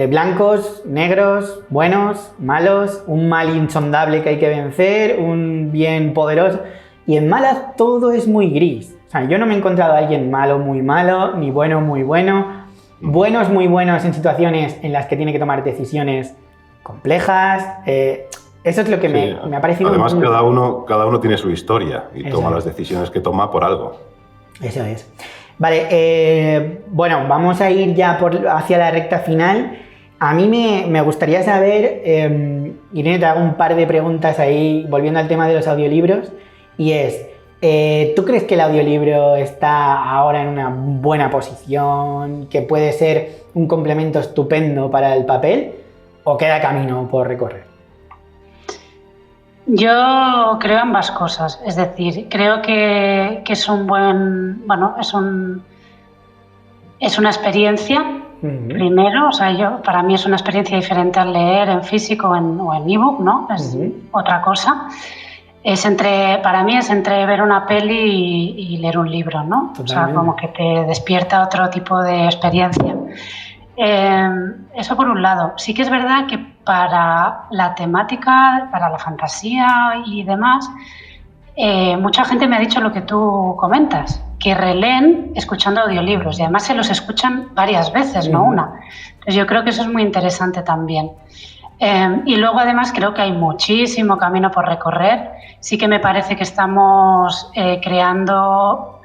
blancos, negros, buenos, malos, un mal insondable que hay que vencer, un bien poderoso. Y en Malaz todo es muy gris. O sea, yo no me he encontrado a alguien malo, muy malo, ni bueno, muy bueno. Buenos, muy buenos en situaciones en las que tiene que tomar decisiones complejas. Eso es lo que me ha parecido.
Además, cada uno tiene su historia y toma las decisiones que toma por algo.
Eso es. Vale, bueno, vamos a ir ya hacia la recta final. A mí me gustaría saber, Irene, te hago un par de preguntas ahí, volviendo al tema de los audiolibros, y es, ¿tú crees que el audiolibro está ahora en una buena posición, que puede ser un complemento estupendo para el papel, o queda camino por recorrer?
Yo creo ambas cosas, es decir, creo que es un buen, bueno, es una experiencia, primero, o sea, para mí es una experiencia diferente al leer en físico o en ebook, ¿no? Es otra cosa. Para mí es entre ver una peli y leer un libro, ¿no? Totalmente. O sea, como que te despierta otro tipo de experiencia. Eso por un lado. Sí que es verdad que para la temática, para la fantasía y demás, mucha gente me ha dicho lo que tú comentas, que releen escuchando audiolibros y además se los escuchan varias veces, no una. Entonces yo creo que eso es muy interesante también. Y luego además creo que hay muchísimo camino por recorrer. Sí que me parece que estamos creando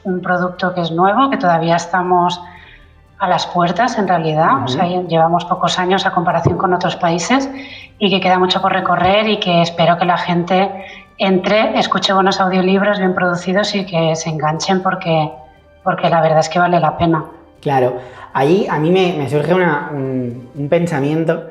un producto que es nuevo, que todavía estamos a las puertas en realidad, o sea, llevamos pocos años a comparación con otros países y que queda mucho por recorrer y que espero que la gente entre, escuche buenos audiolibros bien producidos y que se enganchen porque la verdad es que vale la pena.
Claro, ahí a mí me surge un pensamiento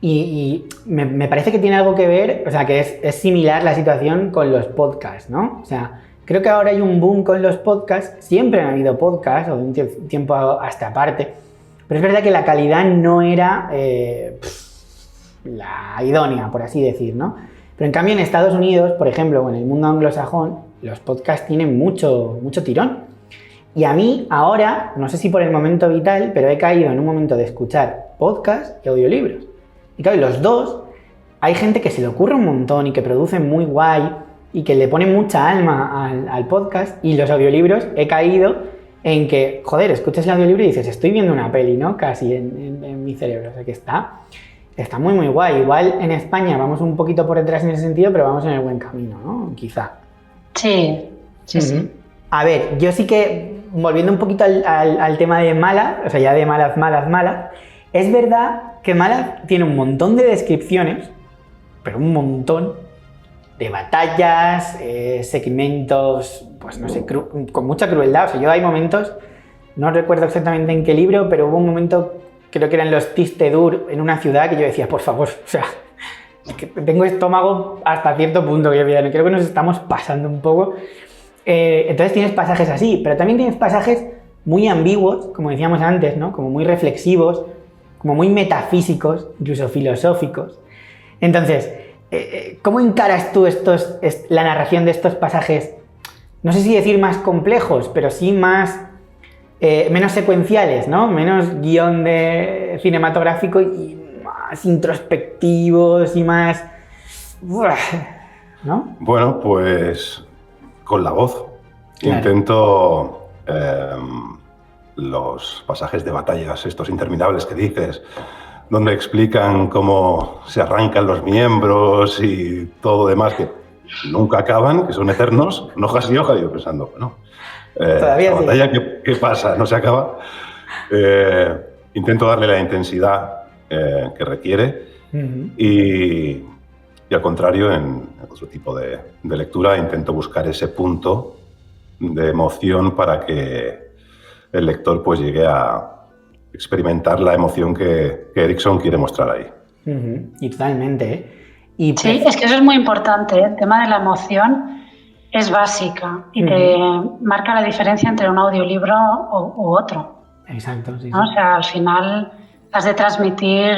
y me parece que tiene algo que ver, o sea, que es similar la situación con los podcasts, ¿no? O sea, creo que ahora hay un boom con los podcasts, siempre han habido podcasts, o de un tiempo hasta aparte, pero es verdad que la calidad no era la idónea, por así decir, ¿no? Pero en cambio en Estados Unidos, por ejemplo, o en el mundo anglosajón, los podcasts tienen mucho tirón. Y a mí ahora, no sé si por el momento vital, pero he caído en un momento de escuchar podcasts y audiolibros. Y claro, los dos, hay gente que se le ocurre un montón y que produce muy guay y que le pone mucha alma al podcast, y los audiolibros he caído en que, joder, escuchas el audiolibro y dices, estoy viendo una peli, ¿no? Casi en mi cerebro, o sea que está muy muy guay. Igual en España vamos un poquito por detrás en ese sentido, pero vamos en el buen camino, ¿no? Quizá.
Sí.
A ver, yo sí que, volviendo un poquito al tema de Malaz, o sea, ya de Malaz, es verdad que Malaz tiene un montón de descripciones, pero un montón de batallas, segmentos, pues no sé, con mucha crueldad. O sea, yo hay momentos, no recuerdo exactamente en qué libro, pero hubo un momento, creo que eran los Tistedur en una ciudad, que yo decía, por favor, o sea, es que tengo estómago hasta cierto punto, que yo creo que nos estamos pasando un poco. Entonces tienes pasajes así, pero también tienes pasajes muy ambiguos, como decíamos antes, ¿no? Como muy reflexivos, como muy metafísicos, incluso filosóficos. Entonces, ¿cómo encaras tú la narración de estos pasajes? No sé si decir más complejos, pero sí menos secuenciales, ¿no? Menos guión de cinematográfico y más introspectivos y más, ¿no?
Bueno, pues con la voz. Claro. Intento los pasajes de batallas, estos interminables que dices, donde explican cómo se arrancan los miembros y todo demás, que nunca acaban, que son eternos, en hojas y hojas, yo pensando, bueno,
todavía
la batalla, ¿qué pasa? No se acaba. Intento darle la intensidad que requiere y al contrario, en otro tipo de lectura, intento buscar ese punto de emoción para que el lector pues llegue a experimentar la emoción que Erikson quiere mostrar ahí.
Y totalmente,
Sí, es que eso es muy importante, el tema de la emoción. es básica y te marca la diferencia entre un audiolibro u otro.
Exacto, sí,
¿no?
sí.
O sea, al final has de transmitir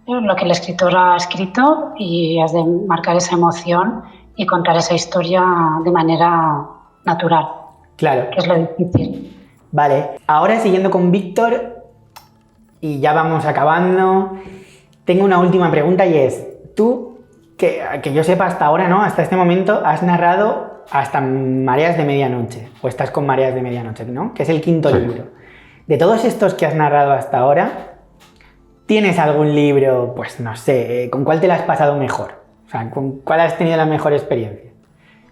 lo que el escritor ha escrito y has de marcar esa emoción y contar esa historia de manera natural,
Claro.
que es lo difícil.
Vale, ahora siguiendo con Víctor, y ya vamos acabando, tengo una última pregunta y es, tú, que yo sepa hasta ahora, ¿no? Hasta este momento has narrado hasta Mareas de Medianoche, o estás con Mareas de Medianoche, ¿no? Que es el 5º libro. De todos estos que has narrado hasta ahora, ¿tienes algún libro, pues no sé, con cuál te lo has pasado mejor? O sea, ¿con cuál has tenido la mejor experiencia?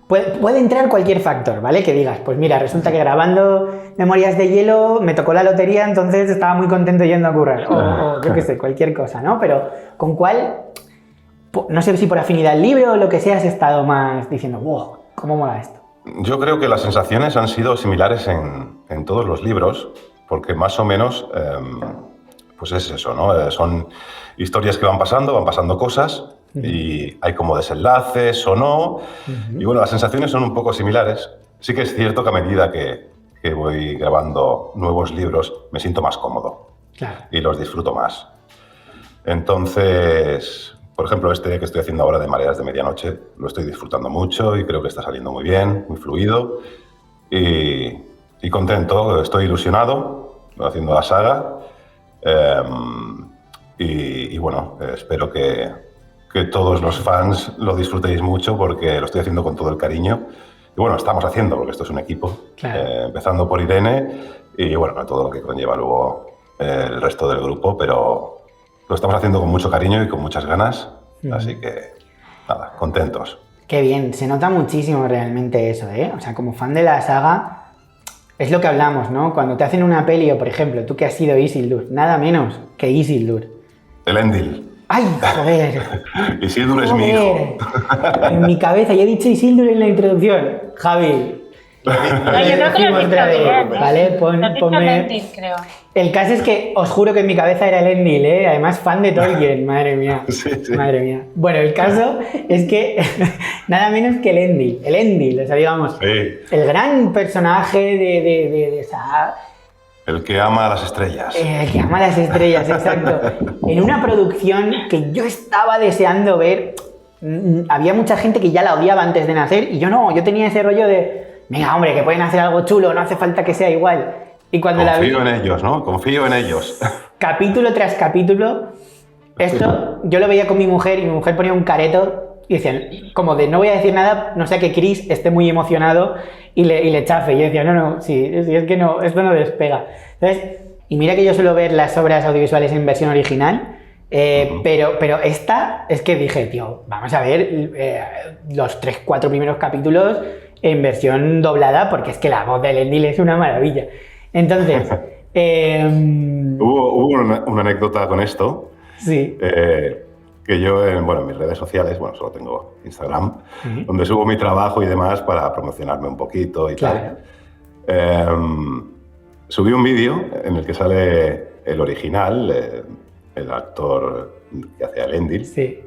Puede entrar cualquier factor, ¿vale? Que digas, pues mira, resulta que grabando Memorias de Hielo me tocó la lotería, entonces estaba muy contento yendo a currar. O yo qué sé, cualquier cosa, ¿no? Pero ¿con cuál? No sé si por afinidad al libro o lo que sea has estado más diciendo, wow, ¿cómo mola esto?
Yo creo que las sensaciones han sido similares en todos los libros, porque más o menos, pues es eso, ¿no? Son historias que van pasando cosas, y hay como desenlaces o no, y bueno, las sensaciones son un poco similares. Sí que es cierto que a medida que voy grabando nuevos libros me siento más cómodo,
Claro.
y los disfruto más. Entonces, por ejemplo, este que estoy haciendo ahora de Mareas de Medianoche, lo estoy disfrutando mucho y creo que está saliendo muy bien, muy fluido y contento, estoy ilusionado haciendo la saga y bueno, espero que todos los fans lo disfrutéis mucho porque lo estoy haciendo con todo el cariño. Y bueno, estamos haciendo, porque esto es un equipo,
Claro.
empezando por Irene y bueno, todo lo que conlleva luego el resto del grupo, pero lo estamos haciendo con mucho cariño y con muchas ganas, así que nada, contentos.
Qué bien, se nota muchísimo realmente eso, ¿eh? O sea, como fan de la saga, es lo que hablamos, ¿no? Cuando te hacen una peli, o por ejemplo, tú que has sido Isildur, nada menos que Isildur.
Elendil.
¡Ay, joder!
Isildur es mi hijo.
En mi cabeza, ya he dicho Isildur en la introducción. Javi.
No, yo creo que lo has dicho bien.
Vale,
Lo has dicho
ponme...
Elendil, creo.
El caso es que os juro que en mi cabeza era Elendil, ¿eh? Además, fan de Tolkien, madre mía.
Sí.
Madre mía. Bueno, el caso es que nada menos que Elendil, o sea, digamos,
Sí.
el gran personaje de esa...
El que ama a las estrellas.
El que ama a las estrellas, exacto. En una producción que yo estaba deseando ver, había mucha gente que ya la odiaba antes de nacer y yo no, yo tenía ese rollo de, venga, hombre, que pueden hacer algo chulo, no hace falta que sea igual. Y cuando
Confío
la vi,
en ellos, ¿no? Confío en ellos.
capítulo tras capítulo, esto yo lo veía con mi mujer y mi mujer ponía un careto y decían, como de no voy a decir nada, no sea que Chris esté muy emocionado y le chafe. Y yo decía, no, sí, es que no, esto no despega. Entonces, y mira que yo suelo ver las obras audiovisuales en versión original, pero esta es que dije, tío, vamos a ver los 3-4 primeros capítulos en versión doblada, porque es que la voz de Elendil es una maravilla. Entonces,
Hubo una anécdota con esto.
sí.
Que yo en mis redes sociales, bueno, solo tengo Instagram, donde subo mi trabajo y demás para promocionarme un poquito y
Claro.
tal. Subí un vídeo en el que sale el original, el actor que hace a Elendil,
Sí.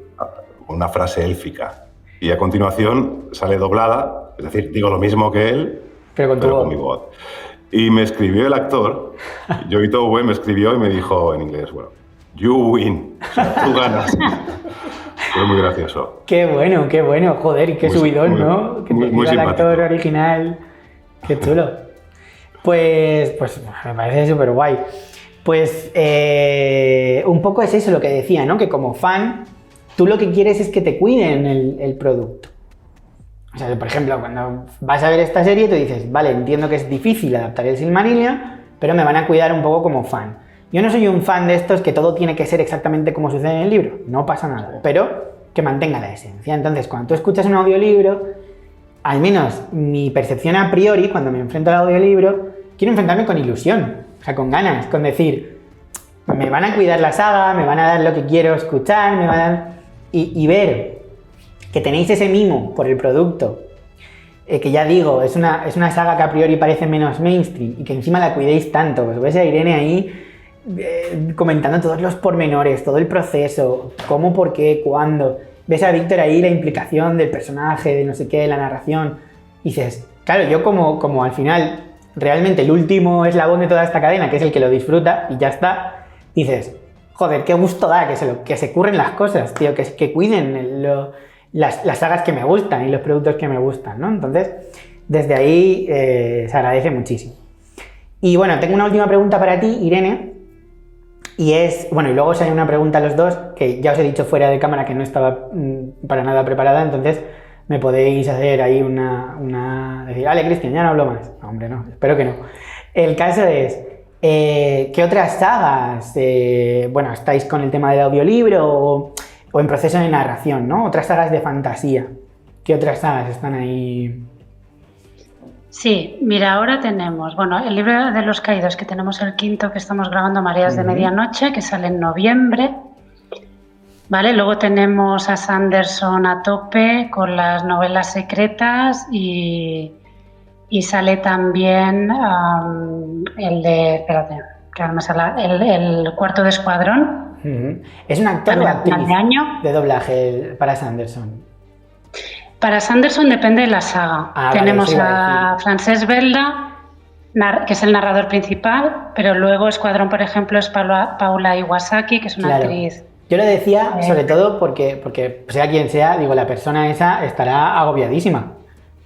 una frase élfica. Y a continuación sale doblada, es decir, digo lo mismo que él,
Pero con tu voz.
con mi voz. Y me escribió el actor, Joey Towe me escribió y me dijo en inglés, bueno, you win, o sea, tú ganas. Fue muy gracioso.
Qué bueno, joder, qué
Muy-
subidón,
muy-
¿no? Que
muy-
te
muy
diga el
simpático.
actor original. Qué chulo. Pues me parece súper guay. Pues un poco es eso lo que decía, ¿no? Que como fan, tú lo que quieres es que te cuiden el producto. O sea, por ejemplo, cuando vas a ver esta serie, tú dices, vale, entiendo que es difícil adaptar el Silmarillion, pero me van a cuidar un poco como fan. Yo no soy un fan de estos que todo tiene que ser exactamente como sucede en el libro, no pasa nada, pero que mantenga la esencia. Entonces, cuando tú escuchas un audiolibro, al menos mi percepción a priori, cuando me enfrento al audiolibro, quiero enfrentarme con ilusión, o sea, con ganas, con decir, me van a cuidar la saga, me van a dar lo que quiero escuchar, me van a dar... y ver que tenéis ese mimo por el producto, que ya digo, es una saga que a priori parece menos mainstream y que encima la cuidéis tanto, pues ves a Irene ahí comentando todos los pormenores, todo el proceso, cómo, por qué, cuándo, ves a Víctor ahí la implicación del personaje, de no sé qué, la narración, y dices, claro, yo como al final realmente el último eslabón de toda esta cadena, que es el que lo disfruta y ya está, dices, joder, qué gusto da que se curren las cosas, tío, que cuiden las sagas que me gustan y los productos que me gustan, ¿no? Entonces, desde ahí se agradece muchísimo. Y bueno, tengo una última pregunta para ti, Irene, y es, bueno, y luego os hay una pregunta a los dos, que ya os he dicho fuera de cámara que no estaba para nada preparada, entonces me podéis hacer ahí decir, vale, Cristian, ya no hablo más. No, hombre, no, espero que no. El caso es, ¿qué otras sagas, bueno, estáis con el tema del audiolibro o en proceso de narración, ¿no? Otras sagas de fantasía. ¿Qué otras sagas están ahí?
Sí, mira, ahora tenemos, bueno, el libro de los caídos, que tenemos el 5º que estamos grabando, Mareas de Medianoche, que sale en noviembre. Vale, luego tenemos a Sanderson a tope con las novelas secretas y sale también el de, espérate, que ahora me sale, el Cuarto de Escuadrón.
¿Es un actor o actriz
de año
de doblaje para Sanderson?
Para Sanderson depende de la saga. Tenemos a Francesc Belda, que es el narrador principal, pero luego Escuadrón, por ejemplo, es Paula Iwasaki, que es una actriz.
Yo lo decía sobre todo porque sea quien sea, digo, la persona esa estará agobiadísima.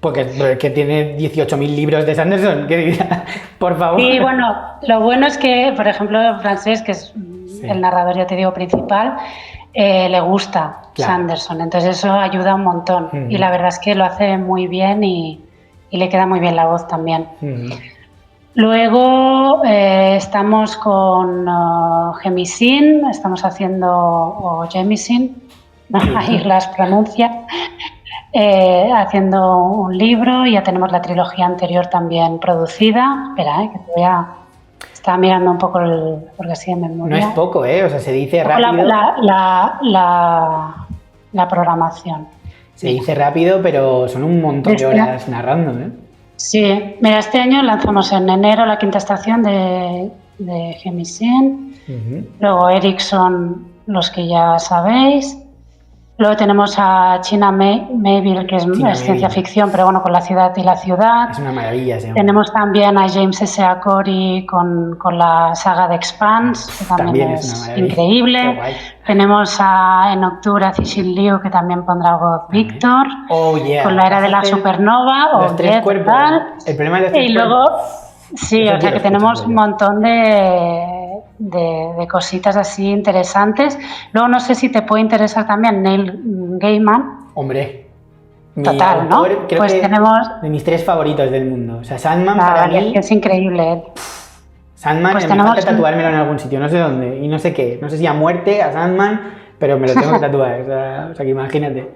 Porque tiene 18.000 libros de Sanderson, que diga, por favor.
Sí, bueno, lo bueno es que, por ejemplo, Francesc, que es el narrador, ya te digo, principal, le gusta Sanderson, entonces eso ayuda un montón. Y la verdad es que lo hace muy bien y le queda muy bien la voz también. Luego estamos con Jemisin, estamos haciendo, o Jemisin, ahí las pronuncia, haciendo un libro. Ya tenemos la trilogía anterior también producida. Espera, que te voy a... Estaba mirando un poco porque así de memoria.
No es poco, o sea, se dice rápido.
La programación.
Se dice rápido, pero son un montón de horas narrando, ¿eh?
Sí, mira, este año lanzamos en enero la 5ª estación de Jemisin. Luego Ericsson, los que ya sabéis. Luego tenemos a China Miéville, que es ciencia ficción, pero bueno, con La ciudad y la ciudad.
Es una maravilla, sí.
Tenemos también a James S. A. Corey con la saga de Expanse, que también es increíble. Tenemos en octubre a Cixin Liu, que también pondrá voz Víctor, con La era de la supernova,
los tres cuerpos. El problema de los tres
luego,
cuerpos.
Sí, o sea que tenemos un montón de cositas así interesantes. Luego no sé si te puede interesar también Neil Gaiman.
Hombre,
total, ¿no?
Creo
pues
que
tenemos
de mis 3 favoritos del mundo. O sea, Sandman para mí
es increíble él.
Sandman, pues me falta tatuármelo en algún sitio, no sé dónde y no sé qué. No sé si a muerte, a Sandman, pero me lo tengo que tatuar. O sea que imagínate.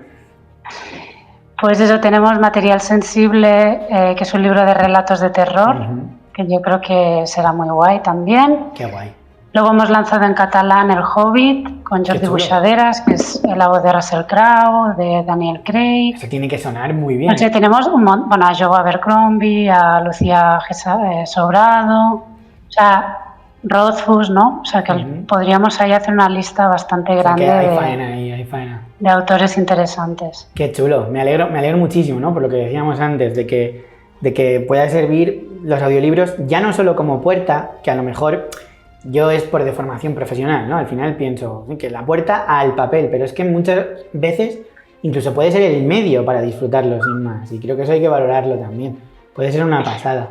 Pues eso, tenemos Material sensible, que es un libro de relatos de terror, que yo creo que será muy guay también.
Qué guay.
Luego hemos lanzado en catalán El Hobbit, con Jordi Buixaderas, que es la voz de Russell Crowe, de Daniel Craig.
Eso tiene que sonar muy bien.
O sea, tenemos a Joe Abercrombie, a Lucía Sobrado, o sea, Rothfuss, ¿no? O sea, que podríamos ahí hacer una lista bastante grande
hay faena ahí, hay faena.
De autores interesantes.
Qué chulo, me alegro muchísimo, ¿no? Por lo que decíamos antes, de que pueda servir los audiolibros ya no solo como puerta, que a lo mejor yo es por deformación profesional, ¿no? Al final pienso que la puerta al papel, pero es que muchas veces incluso puede ser el medio para disfrutarlo sin más, y creo que eso hay que valorarlo también. Puede ser una pasada.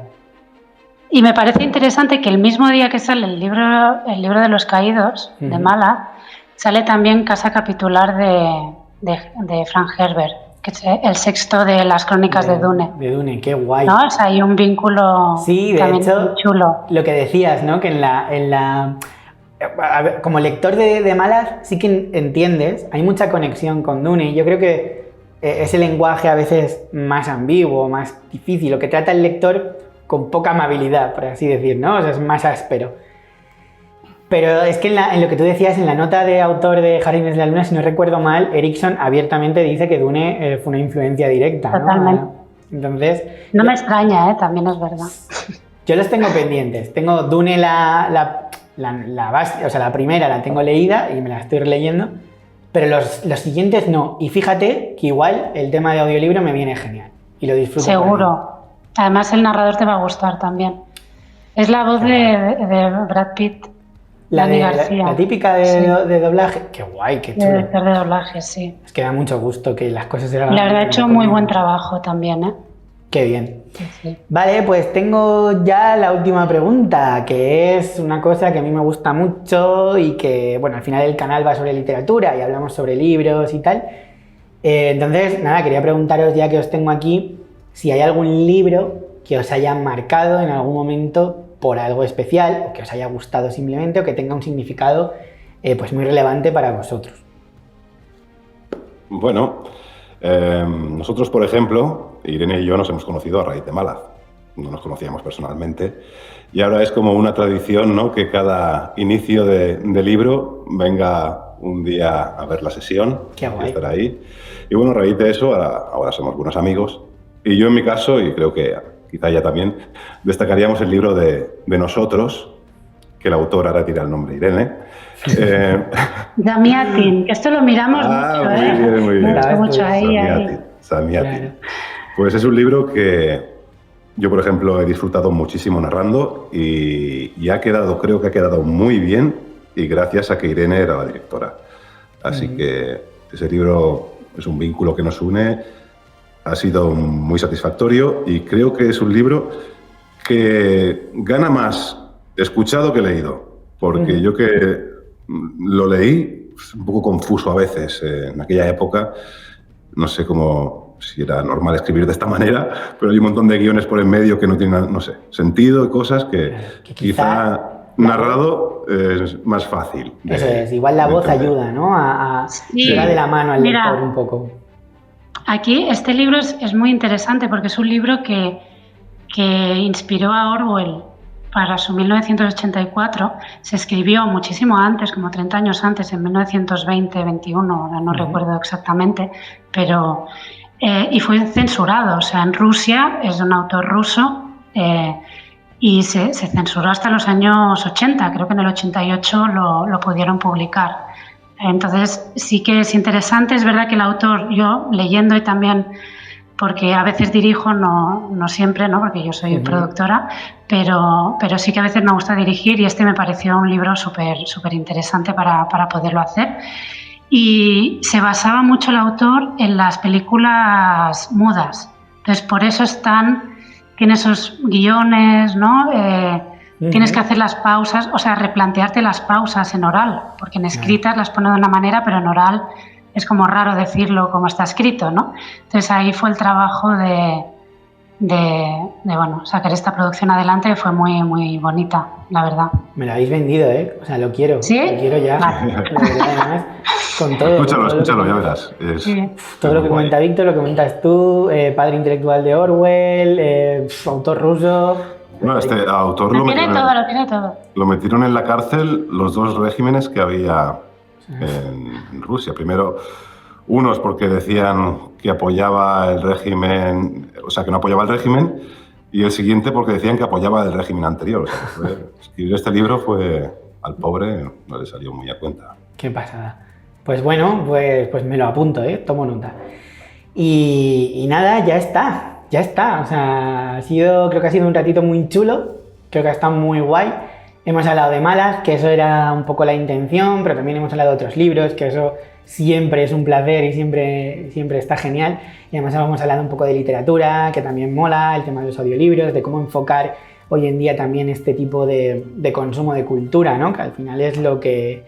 Y me parece interesante que el mismo día que sale el libro de los caídos, de Mala, sale también Casa Capitular de Frank Herbert, que es el 6º de las crónicas de Dune.
De Dune, qué guay.
¿No? O sea, hay un vínculo también muy chulo.
Lo que decías, ¿no? Que como lector de Malas sí que entiendes, hay mucha conexión con Dune, y yo creo que ese lenguaje a veces más ambiguo, más difícil, lo que trata el lector con poca amabilidad, por así decir, ¿no? O sea, es más áspero. Pero es que en lo que tú decías, en la nota de autor de Jardines de la Luna, si no recuerdo mal, Erickson abiertamente dice que Dune fue una influencia directa, ¿no?
Totalmente.
Entonces...
No me extraña, también es verdad.
Yo los tengo pendientes. Tengo Dune la base, o sea, la primera la tengo leída y me la estoy releyendo. pero los siguientes no. Y fíjate que igual el tema de audiolibro me viene genial y lo disfruto.
Seguro. Además el narrador te va a gustar también. Es la voz de Brad Pitt. Dani García.
La típica de doblaje. Qué guay, qué chulo.
Director de doblaje, sí.
Es que da mucho gusto que las cosas se hagan.
La verdad ha hecho muy buen trabajo también, ¿eh?
Qué bien.
Sí.
Vale, pues tengo ya la última pregunta, que es una cosa que a mí me gusta mucho y que, bueno, al final el canal va sobre literatura y hablamos sobre libros y tal. Entonces, nada, quería preguntaros, ya que os tengo aquí, si hay algún libro que os haya marcado en algún momento por algo especial, o que os haya gustado simplemente, o que tenga un significado pues muy relevante para vosotros.
Bueno, nosotros, por ejemplo, Irene y yo nos hemos conocido a raíz de Mala. No nos conocíamos personalmente. Y ahora es como una tradición, ¿no?, que cada inicio de libro venga un día a ver la sesión.
Qué guay.
Y estar ahí. Y bueno, a raíz de eso, ahora somos buenos amigos. Y yo en mi caso, y creo que quizá ya también, destacaríamos el libro de Nosotros, que el autor ahora tira el nombre Irene.
Damiatin, que esto lo miramos mucho, ¿eh?
Muy bien.
Mucho ahí.
Damiatin.
Claro.
Pues es un libro que yo, por ejemplo, he disfrutado muchísimo narrando y creo que ha quedado muy bien, y gracias a que Irene era la directora. Así que ese libro es un vínculo que nos une, ha sido muy satisfactorio y creo que es un libro que gana más escuchado que leído, porque yo que lo leí un poco confuso a veces en aquella época, no sé si era normal escribir de esta manera, pero hay un montón de guiones por en medio que no tienen, no sé, sentido y cosas que quizá narrado es más fácil.
Eso es, igual la voz ayuda, ¿no?
Sí.
Va de la mano al lector un poco.
Aquí este libro es muy interesante porque es un libro que inspiró a Orwell para su 1984. Se escribió muchísimo antes, como 30 años antes, en 1920-21, ahora no recuerdo exactamente, pero y fue censurado. O sea, en Rusia es de un autor ruso y se censuró hasta los años 80, creo que en el 88 lo pudieron publicar. Entonces sí que es interesante. Es verdad que el autor, yo leyendo y también porque a veces dirijo, no siempre, ¿no?, porque yo soy productora, pero sí que a veces me gusta dirigir y este me pareció un libro súper interesante para poderlo hacer. Y se basaba mucho el autor en las películas mudas. Entonces por eso tiene esos guiones, ¿no? Tienes que hacer las pausas, o sea, replantearte las pausas en oral, porque en escritas las pone de una manera, pero en oral es como raro decirlo como está escrito, ¿no? Entonces ahí fue el trabajo de sacar esta producción adelante, que fue muy, muy bonita, la verdad.
Me lo habéis vendido, ¿eh? O sea, lo quiero.
¿Sí?
Lo quiero ya.
Vale.
Además, con todo.
Escúchalo, ya verás.
Todo lo que comenta Víctor, lo que comentas tú, padre intelectual de Orwell, autor ruso.
Bueno, este autor lo
tiene todo.
Lo metieron en la cárcel los dos regímenes que había en Rusia. Primero, unos porque decían que apoyaba el régimen, o sea, que no apoyaba el régimen, y el siguiente porque decían que apoyaba el régimen anterior. O sea, escribir este libro al pobre no le salió muy a cuenta.
Qué pasada. Pues bueno, pues me lo apunto, tomo nota. Y nada, ya está. O sea, creo que ha sido un ratito muy chulo, creo que ha estado muy guay. Hemos hablado de Malas, que eso era un poco la intención, pero también hemos hablado de otros libros, que eso siempre es un placer y siempre está genial. Y además hemos hablado un poco de literatura, que también mola, el tema de los audiolibros, de cómo enfocar hoy en día también este tipo de consumo de cultura, ¿no? Que al final es lo que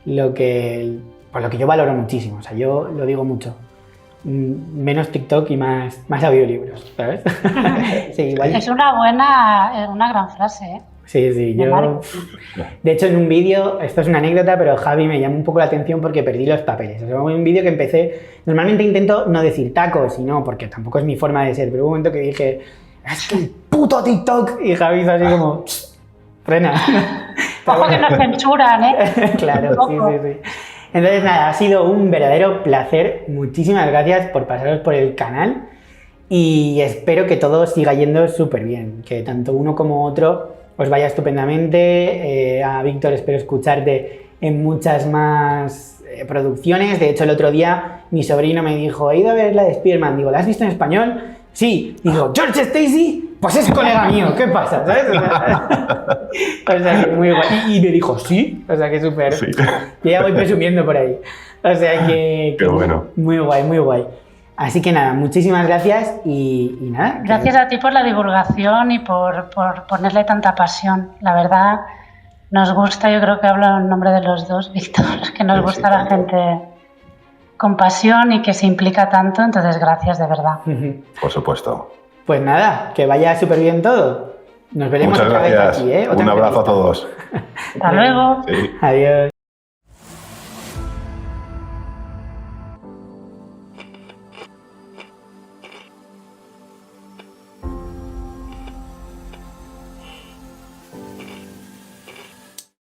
yo valoro muchísimo, o sea, yo lo digo mucho. Menos TikTok y más audiolibros, ¿sabes? Sí, igual.
Es una gran frase, ¿eh?
Sí, yo... De hecho, en un vídeo, esto es una anécdota, pero Javi me llamó un poco la atención porque perdí los papeles. O sea, un vídeo que empecé... Normalmente intento no decir tacos, sino porque tampoco es mi forma de ser, pero hubo un momento que dije, ¡es que el puto TikTok! Y Javi hizo así como, frena.
Ojo que nos censuran, ¿eh?
Claro, sí. Entonces, nada, ha sido un verdadero placer. Muchísimas gracias por pasaros por el canal y espero que todo siga yendo súper bien, que tanto uno como otro os vaya estupendamente. A Víctor, espero escucharte en muchas más producciones. De hecho, el otro día mi sobrino me dijo, he ido a ver la de Spider-Man. Digo, ¿la has visto en español? Sí. Digo, ¿George Stacy? Pues es colega mío, ¿qué pasa? ¿Sabes? O sea, que muy guay. Y me dijo, sí. O sea, que súper.
Sí.
Yo ya voy presumiendo por ahí. O sea, que
Qué bueno.
Muy guay, muy guay. Así que nada, muchísimas gracias y nada.
Gracias a ti por la divulgación y por ponerle tanta pasión. La verdad, nos gusta, yo creo que hablo en nombre de los dos, Víctor, que nos gusta la gente con pasión y que se implica tanto, entonces gracias de verdad.
Por supuesto.
Pues nada, que vaya súper bien todo. Nos veremos
Muchas
otra
gracias.
vez aquí, ¿eh?
Un abrazo a todos.
Hasta luego.
Sí.
Adiós.